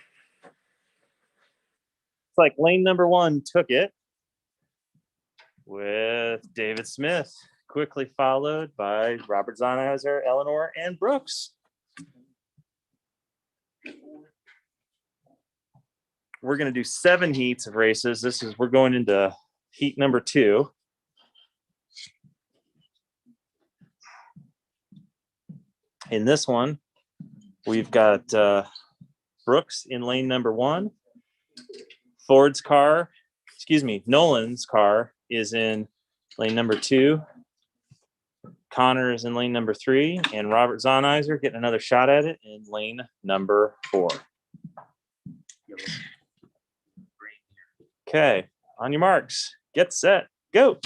like lane number 1 took it with David Smith, quickly followed by Robert Zonizer, Eleanor, and Brooks. We're going to do 7 heats of races. We're going into heat number 2. In this one, we've got Brooks in lane number 1. Nolan's car is in lane number 2. Connor is in lane number 3, and Robert Zonizer getting another shot at it in lane number 4. Okay, on your marks, get set, go.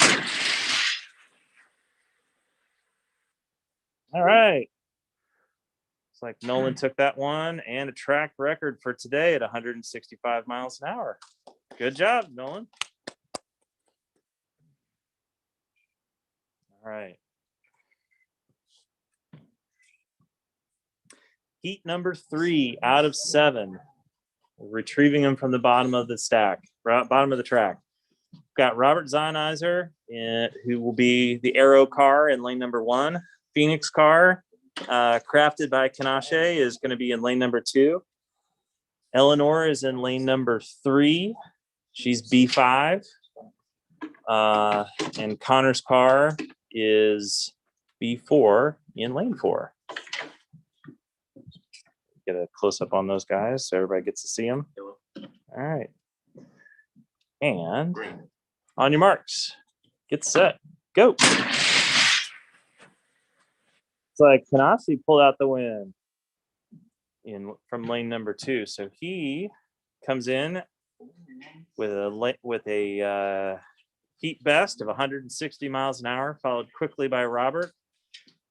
All right. Looks like Nolan took that one and a track record for today at 165 miles an hour. Good job, Nolan. All right. Heat number 3 out of 7. Retrieving them from the bottom of the stack, bottom of the track. got Robert Zeinizer, who will be the Arrow car in lane number 1. Phoenix car, crafted by Kanache, is going to be in lane number 2. Eleanor is in lane number 3. She's B5. And Connor's car is B4 in lane 4. Get a close up on those guys so everybody gets to see them. Yellow. All right. And Green. on your marks, get set, go. It's like Kanasi pulled out the win from lane number 2. So he comes in with a heat best of 160 miles an hour, followed quickly by Robert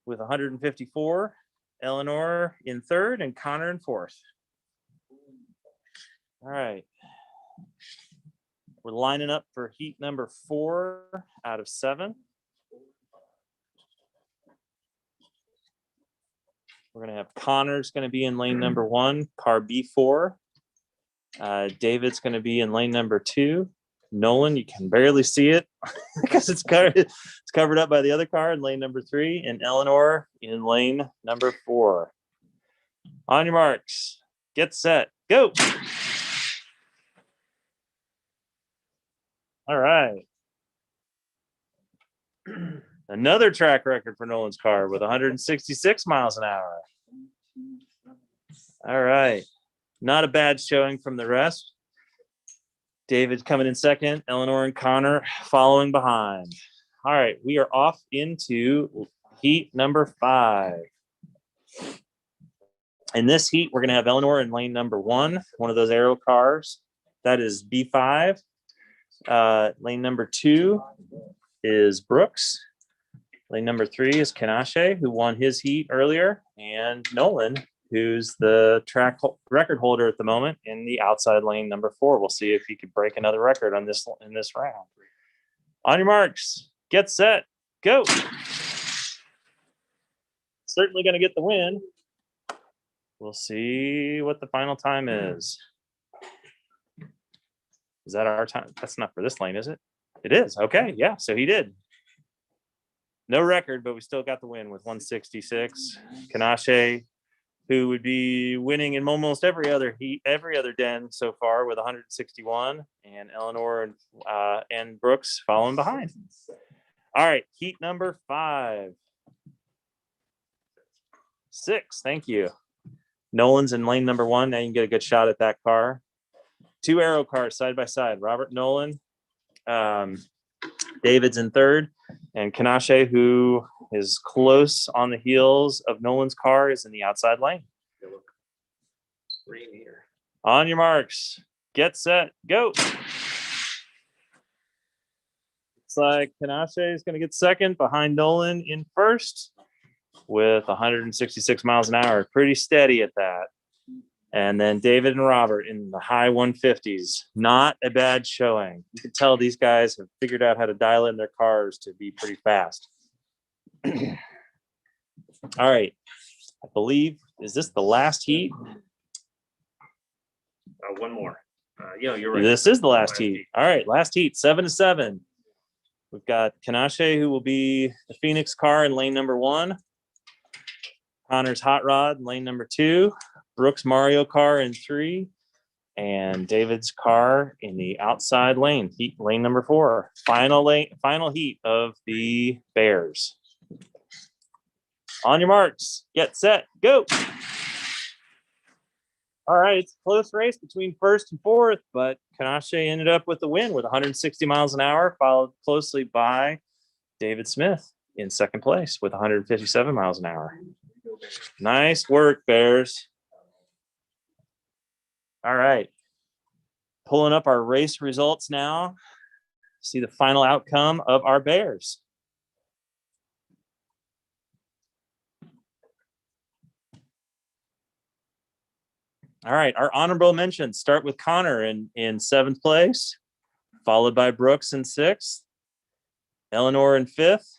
with 154. Eleanor in 3rd and Connor in 4th. All right. We're lining up for heat number 4 out of 7. We're going to have Connor's going to be in lane number 1, car B4. David's going to be in lane number 2. Nolan, you can barely see it because it's covered up by the other car in lane number 3, and Eleanor in lane number 4. On your marks, get set, go. All right. Another track record for Nolan's car with 166 miles an hour. All right. Not a bad showing from the rest. David coming in 2nd, Eleanor and Connor following behind. All right, we are off into heat number 5. In this heat, we're going to have Eleanor in lane number 1, one of those Arrow cars. That is B5. Lane number 2 is Brooks. Lane number 3 is Kanache, who won his heat earlier, and Nolan, who's the track record holder at the moment in the outside lane number 4. We'll see if he could break another record in this round. On your marks, get set, go. Certainly going to get the win. We'll see what the final time is. Is that our time? That's not for this lane, is it? It is. Okay. Yeah. So he did. No record, but we still got the win with 166. Kanache, who would be winning in almost every other heat, every other den so far with 161, and Eleanor and Brooks following behind. All right, heat number 5. 6, thank you. Nolan's in lane number 1. Now you can get a good shot at that car. 2 Arrow cars side by side. Robert Nolan, David's in 3rd, and Kanache, who is close on the heels of Nolan's car, is in the outside lane. Yellow. Green here. On your marks, get set, go. Looks like Kanache is going to get 2nd behind Nolan in 1st with 166 miles an hour. Pretty steady at that. And then David and Robert in the high 150s. Not a bad showing. You can tell these guys have figured out how to dial in their cars to be pretty fast. All right. I believe, is this the last heat? One more. Yeah, you're right. This is the last heat. All right, last heat, 7-7. We've got Kanache, who will be the Phoenix car in lane number 1. Connor's Hot Rod in lane number 2. Brooks Mario car in 3. And David's car in the outside lane, lane number 4. Final heat of the Bears. On your marks, get set, go. All right, it's a close race between 1st and 4th, but Kanache ended up with the win with 160 miles an hour, followed closely by David Smith in 2nd place with 157 miles an hour. Nice work, Bears. All right, pulling up our race results now. See the final outcome of our Bears. All right, our honorable mentions start with Connor in 7th place, followed by Brooks in 6th, Eleanor in 5th,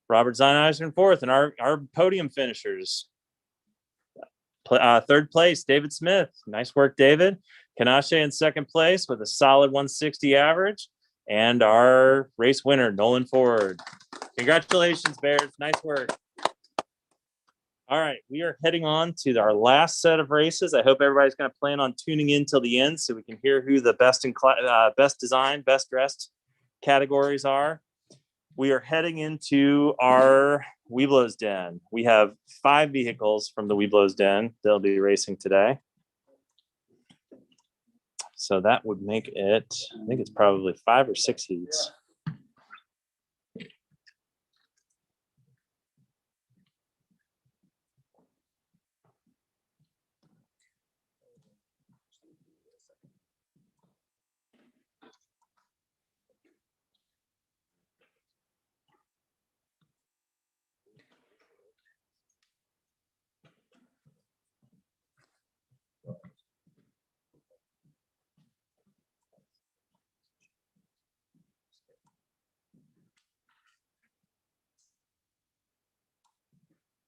Robert Zeinizer in 4th, and our podium finishers. 3rd place, David Smith. Nice work, David. Kanashe in second place with a solid 160 average, and our race winner, Nolan Ford. Congratulations, Bears. Nice work. All right, we are heading on to our last set of races. I hope everybody's going to plan on tuning in till the end so we can hear who the best design, best dressed categories are. We are heading into our Weeblo's Den. We have 5 vehicles from the Weeblo's Den. They'll be racing today. So that would make it, I think it's probably 5 or 6 heats.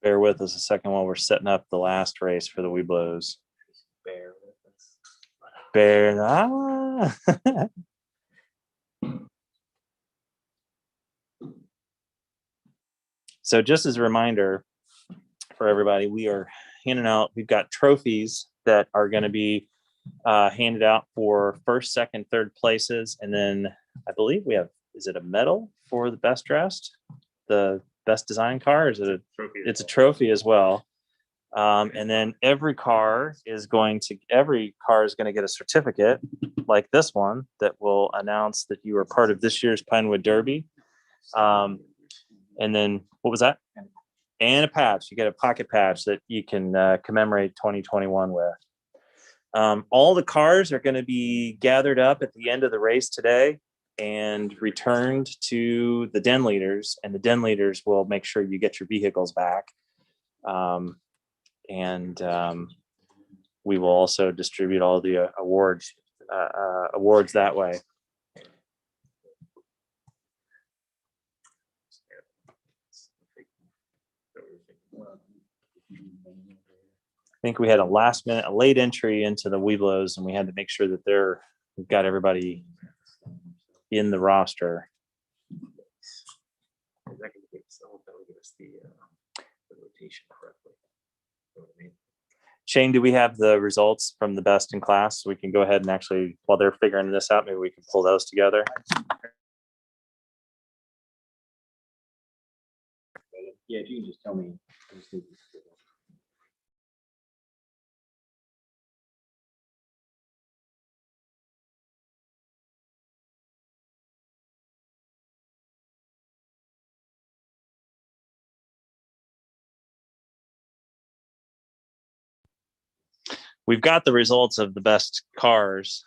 Bear with us a second while we're setting up the last race for the Weeblos. Bear with us. Bear. So just as a reminder for everybody, we are handing out, we've got trophies that are going to be handed out for first, second, third places. And then I believe we have, is it a medal for the best dressed? The best design car? Or is it a trophy? It's a trophy as well. And then every car is going to get a certificate like this one that will announce that you are part of this year's Pinewood Derby. And then what was that? And a patch. You get a pocket patch that you can commemorate 2021 with. All the cars are going to be gathered up at the end of the race today and returned to the den leaders, and the den leaders will make sure you get your vehicles back. We will also distribute all the awards that way. I think we had a late entry into the Weeblos, and we had to make sure that we've got everybody in the roster. That can give us the rotation correctly. You know what I mean? Shane, do we have the results from the best in class? So we can go ahead and actually, while they're figuring this out, maybe we can pull those together. Yeah, if you can just tell me. We've got the results of the best cars.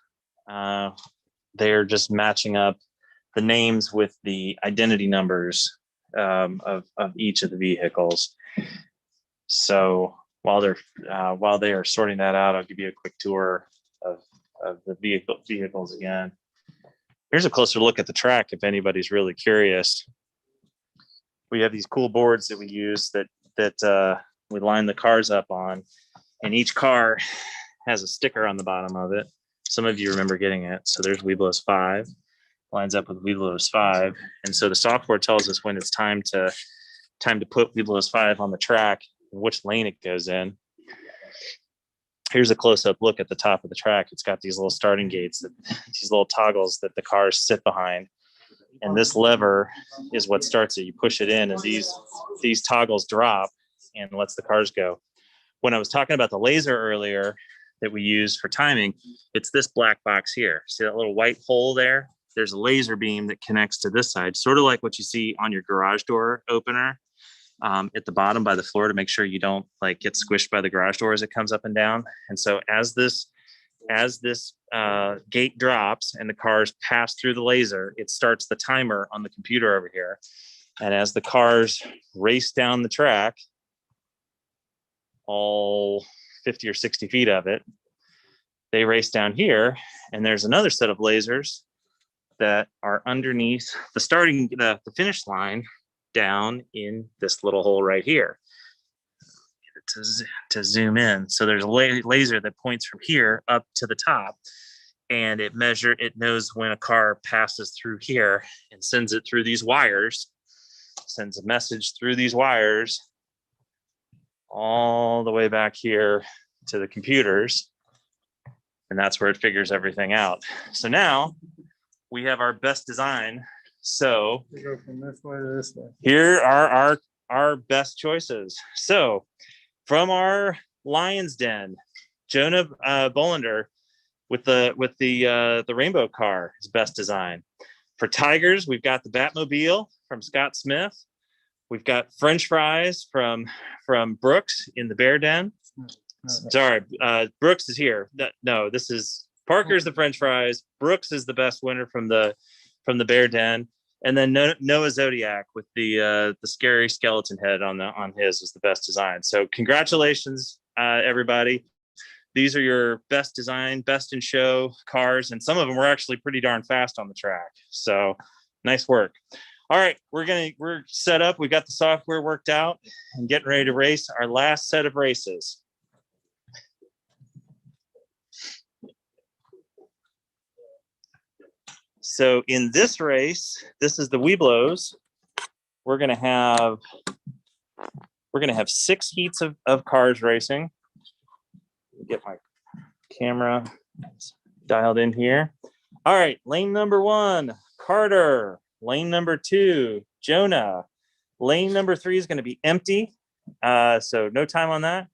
They're just matching up the names with the identity numbers of each of the vehicles. So while they are sorting that out, I'll give you a quick tour of the vehicles again. Here's a closer look at the track if anybody's really curious. We have these cool boards that we use that we line the cars up on. And each car has a sticker on the bottom of it. Some of you remember getting it. So there's Weeblos 5, lines up with Weeblos 5. And so the software tells us when it's time to put Weeblos 5 on the track, and which lane it goes in. Here's a close-up look at the top of the track. It's got these little starting gates, these little toggles that the cars sit behind. And this lever is what starts it. You push it in, and these toggles drop and lets the cars go. When I was talking about the laser earlier that we use for timing, it's this black box here. See that little white hole there? There's a laser beam that connects to this side, sort of like what you see on your garage door opener at the bottom by the floor, to make sure you don't like get squished by the garage door as it comes up and down. And so as this gate drops and the cars pass through the laser, it starts the timer on the computer over here. And as the cars race down the track, all 50 or 60 feet of it, they race down here, and there's another set of lasers that are underneath the finish line down in this little hole right here. Get to zoom in. So there's a laser that points from here up to the top, and it knows when a car passes through here and sends it through these wires, sends a message through these wires all the way back here to the computers. And that's where it figures everything out. So now we have our best design. So We go from this way to this way. here are our best choices. So from our Lion's Den, Jonah Bolander with the rainbow car is best design. For Tigers, we've got the Batmobile from Scott Smith. We've got French fries from Brooks in the Bear Den. Sorry, Brooks is here. No, this is Parker's the French fries. Brooks is the best winner from the Bear Den, and then Noah Zodiac with the scary skeleton head on his was the best design. So congratulations, everybody. These are your best design, best in show cars, and some of them were actually pretty darn fast on the track. So nice work. All right, we're set up. We got the software worked out and getting ready to race our last set of races. So in this race, this is the Weeblos. We're gonna have 6 heats of cars racing. Get my camera dialed in here. All right, lane number 1, Carter. Lane number 2, Jonah. Lane number 3 is going to be empty, so no time on that.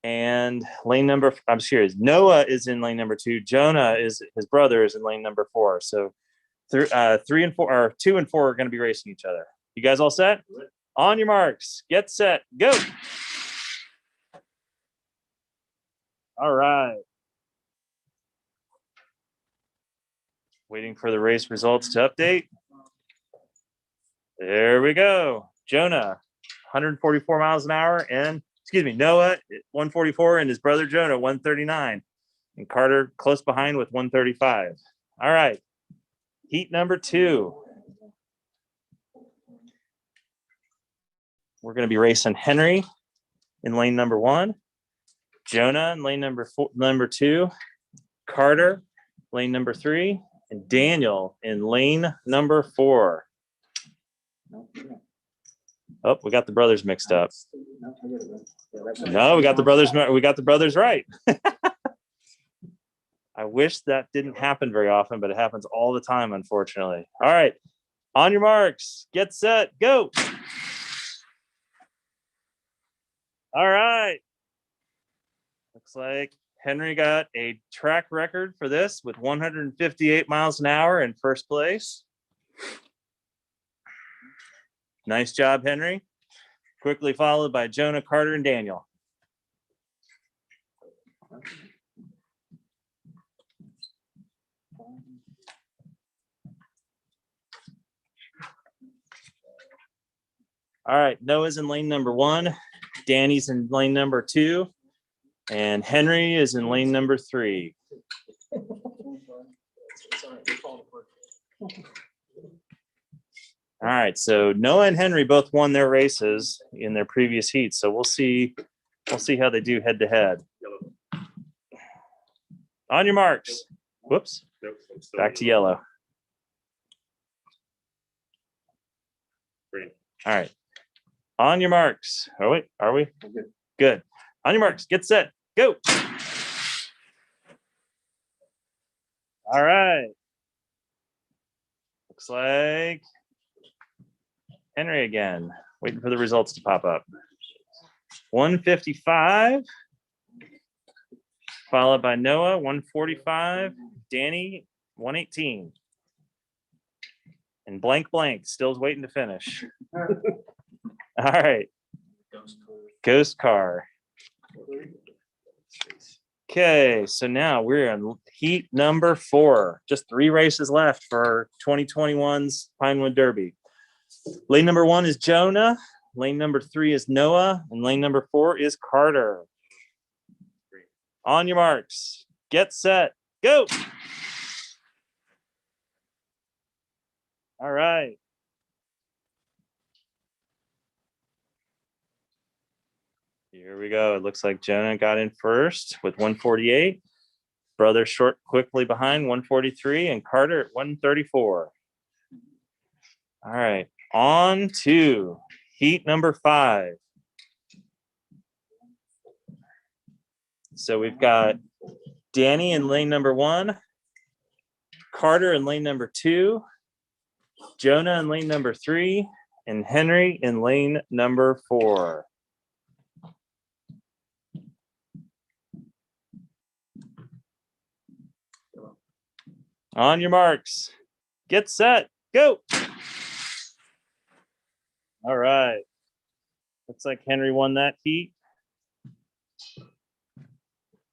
And I'm serious, Noah is in lane number 2. Jonah is his brother is in lane number 4. So 3 and 4 or 2 and 4 are going to be racing each other. You guys all set? On your marks, get set, go. All right. Waiting for the race results to update. There we go. Jonah, 144 miles an hour, and Noah, 144, and his brother Jonah, 139. And Carter close behind with 135. All right. Heat number 2. We're going to be racing Henry in lane number 1, Jonah in lane number 2, Carter, lane number 3, and Daniel in lane number 4. Oh, we got the brothers mixed up. No, we got the brothers right. I wish that didn't happen very often, but it happens all the time, unfortunately. All right. On your marks, get set, go. All right. Looks like Henry got a track record for this with 158 miles an hour in first place. Nice job, Henry. Quickly followed by Jonah, Carter, and Daniel. All right, Noah's in lane number 1, Danny's in lane number 2, and Henry is in lane number 3. All right, so Noah and Henry both won their races in their previous heats, so we'll see how they do head to head. On your marks. Whoops. Back to yellow. Green. All right. On your marks. Oh wait, are we? Good. On your marks. Get set. Go. All right. Looks like Henry again. Waiting for the results to pop up. 155. Followed by Noah, 145. Danny, 118. And blank still waiting to finish. All right. Ghost car. Okay, so now we're in heat number 4. Just 3 races left for 2021's Pinewood Derby. Lane number 1 is Jonah. Lane number 3 is Noah. And lane number 4 is Carter. On your marks. Get set. Go. All right. Here we go. It looks like Jonah got in first with 148. Brother Short quickly behind 143 and Carter at 134. All right, on to heat number 5. So we've got Danny in lane number 1, Carter in lane number 2, Jonah in lane number 3, and Henry in lane number 4. On your marks, get set, go. All right. Looks like Henry won that heat.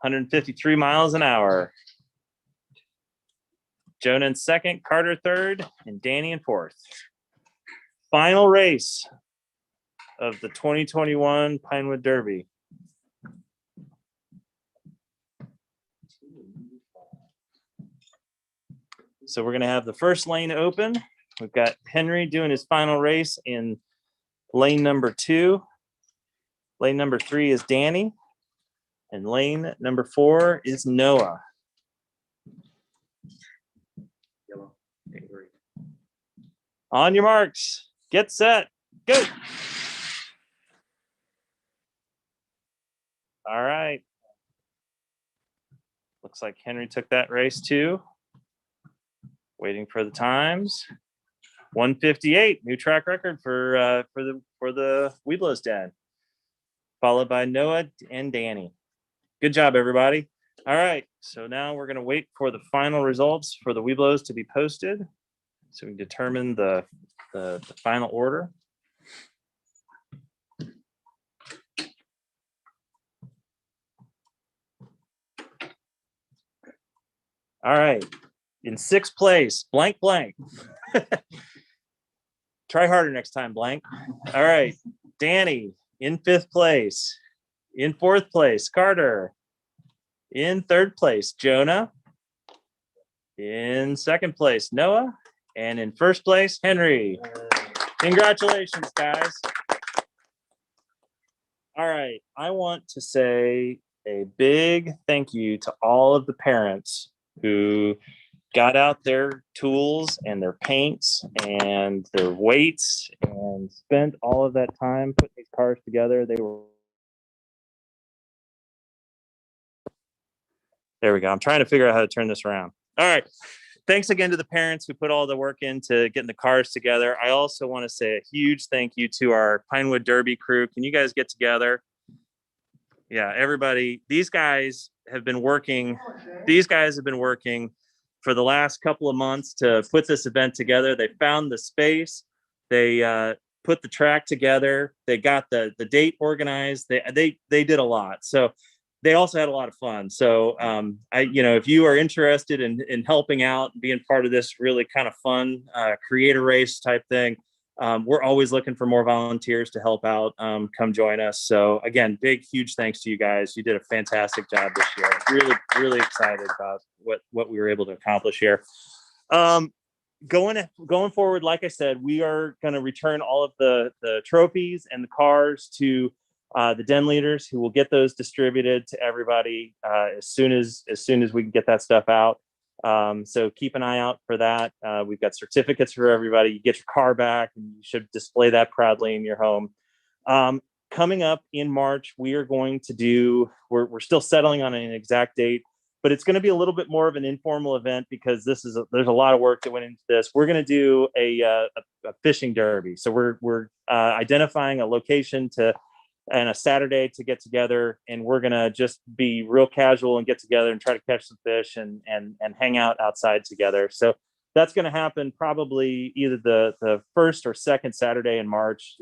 153 miles an hour. Jonah in second, Carter third, and Danny in fourth. Final race of the 2021 Pinewood Derby. So we're going to have the first lane open. We've got Henry doing his final race in lane number 2. Lane number 3 is Danny. And lane number 4 is Noah. Yellow and green. On your marks, get set, go. All right. Looks like Henry took that race too. Waiting for the times. 158, new track record for the Weeblos Den. Followed by Noah and Danny. Good job, everybody. All right, so now we're gonna wait for the final results for the Weeblos to be posted, so we can determine the final order. All right, in 6th place, blank. Try harder next time, blank. All right, Danny in 5th place. In 4th place, Carter. In 3rd place, Jonah. In 2nd place, Noah. And in 1st place, Henry. Congratulations, guys. All right, I want to say a big thank you to all of the parents who got out their tools and their paints and their weights and spent all of that time putting these cars together. There we go. I'm trying to figure out how to turn this around. All right. Thanks again to the parents who put all the work into getting the cars together. I also want to say a huge thank you to our Pinewood Derby crew. Can you guys get together? Yeah, everybody. These guys have been working. For the last couple of months to put this event together. They found the space. They put the track together. They got the date organized. They did a lot. So they also had a lot of fun. So if you are interested in helping out, being part of this really kind of fun creator race type thing, we're always looking for more volunteers to help out. Come join us. So again, huge thanks to you guys. You did a fantastic job this year. Really, really excited about what we were able to accomplish here. Going forward, like I said, we are going to return all of the trophies and the cars to the den leaders, who will get those distributed to everybody as soon as we can get that stuff out. So keep an eye out for that. We've got certificates for everybody. You get your car back and you should display that proudly in your home. Coming up in March, we are going to do, we're still settling on an exact date, but it's going to be a little bit more of an informal event because there's a lot of work that went into this. We're going to do a fishing derby. So we're identifying a location and a Saturday to get together, and we're gonna just be real casual and get together and try to catch some fish and hang out outside together. So that's gonna happen probably either the first or second Saturday in March,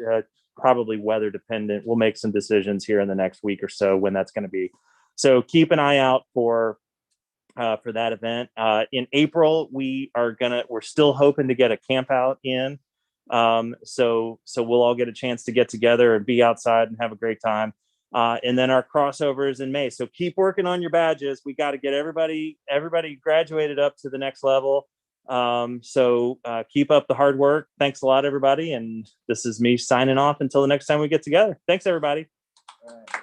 probably weather dependent. We'll make some decisions here in the next week or so when that's gonna be. So keep an eye out for that event. In April, we're still hoping to get a camp out in. So we'll all get a chance to get together and be outside and have a great time. And then our crossovers in May. So keep working on your badges. We got to get everybody graduated up to the next level. So keep up the hard work. Thanks a lot, everybody. And this is me signing off until the next time we get together. Thanks, everybody. All right.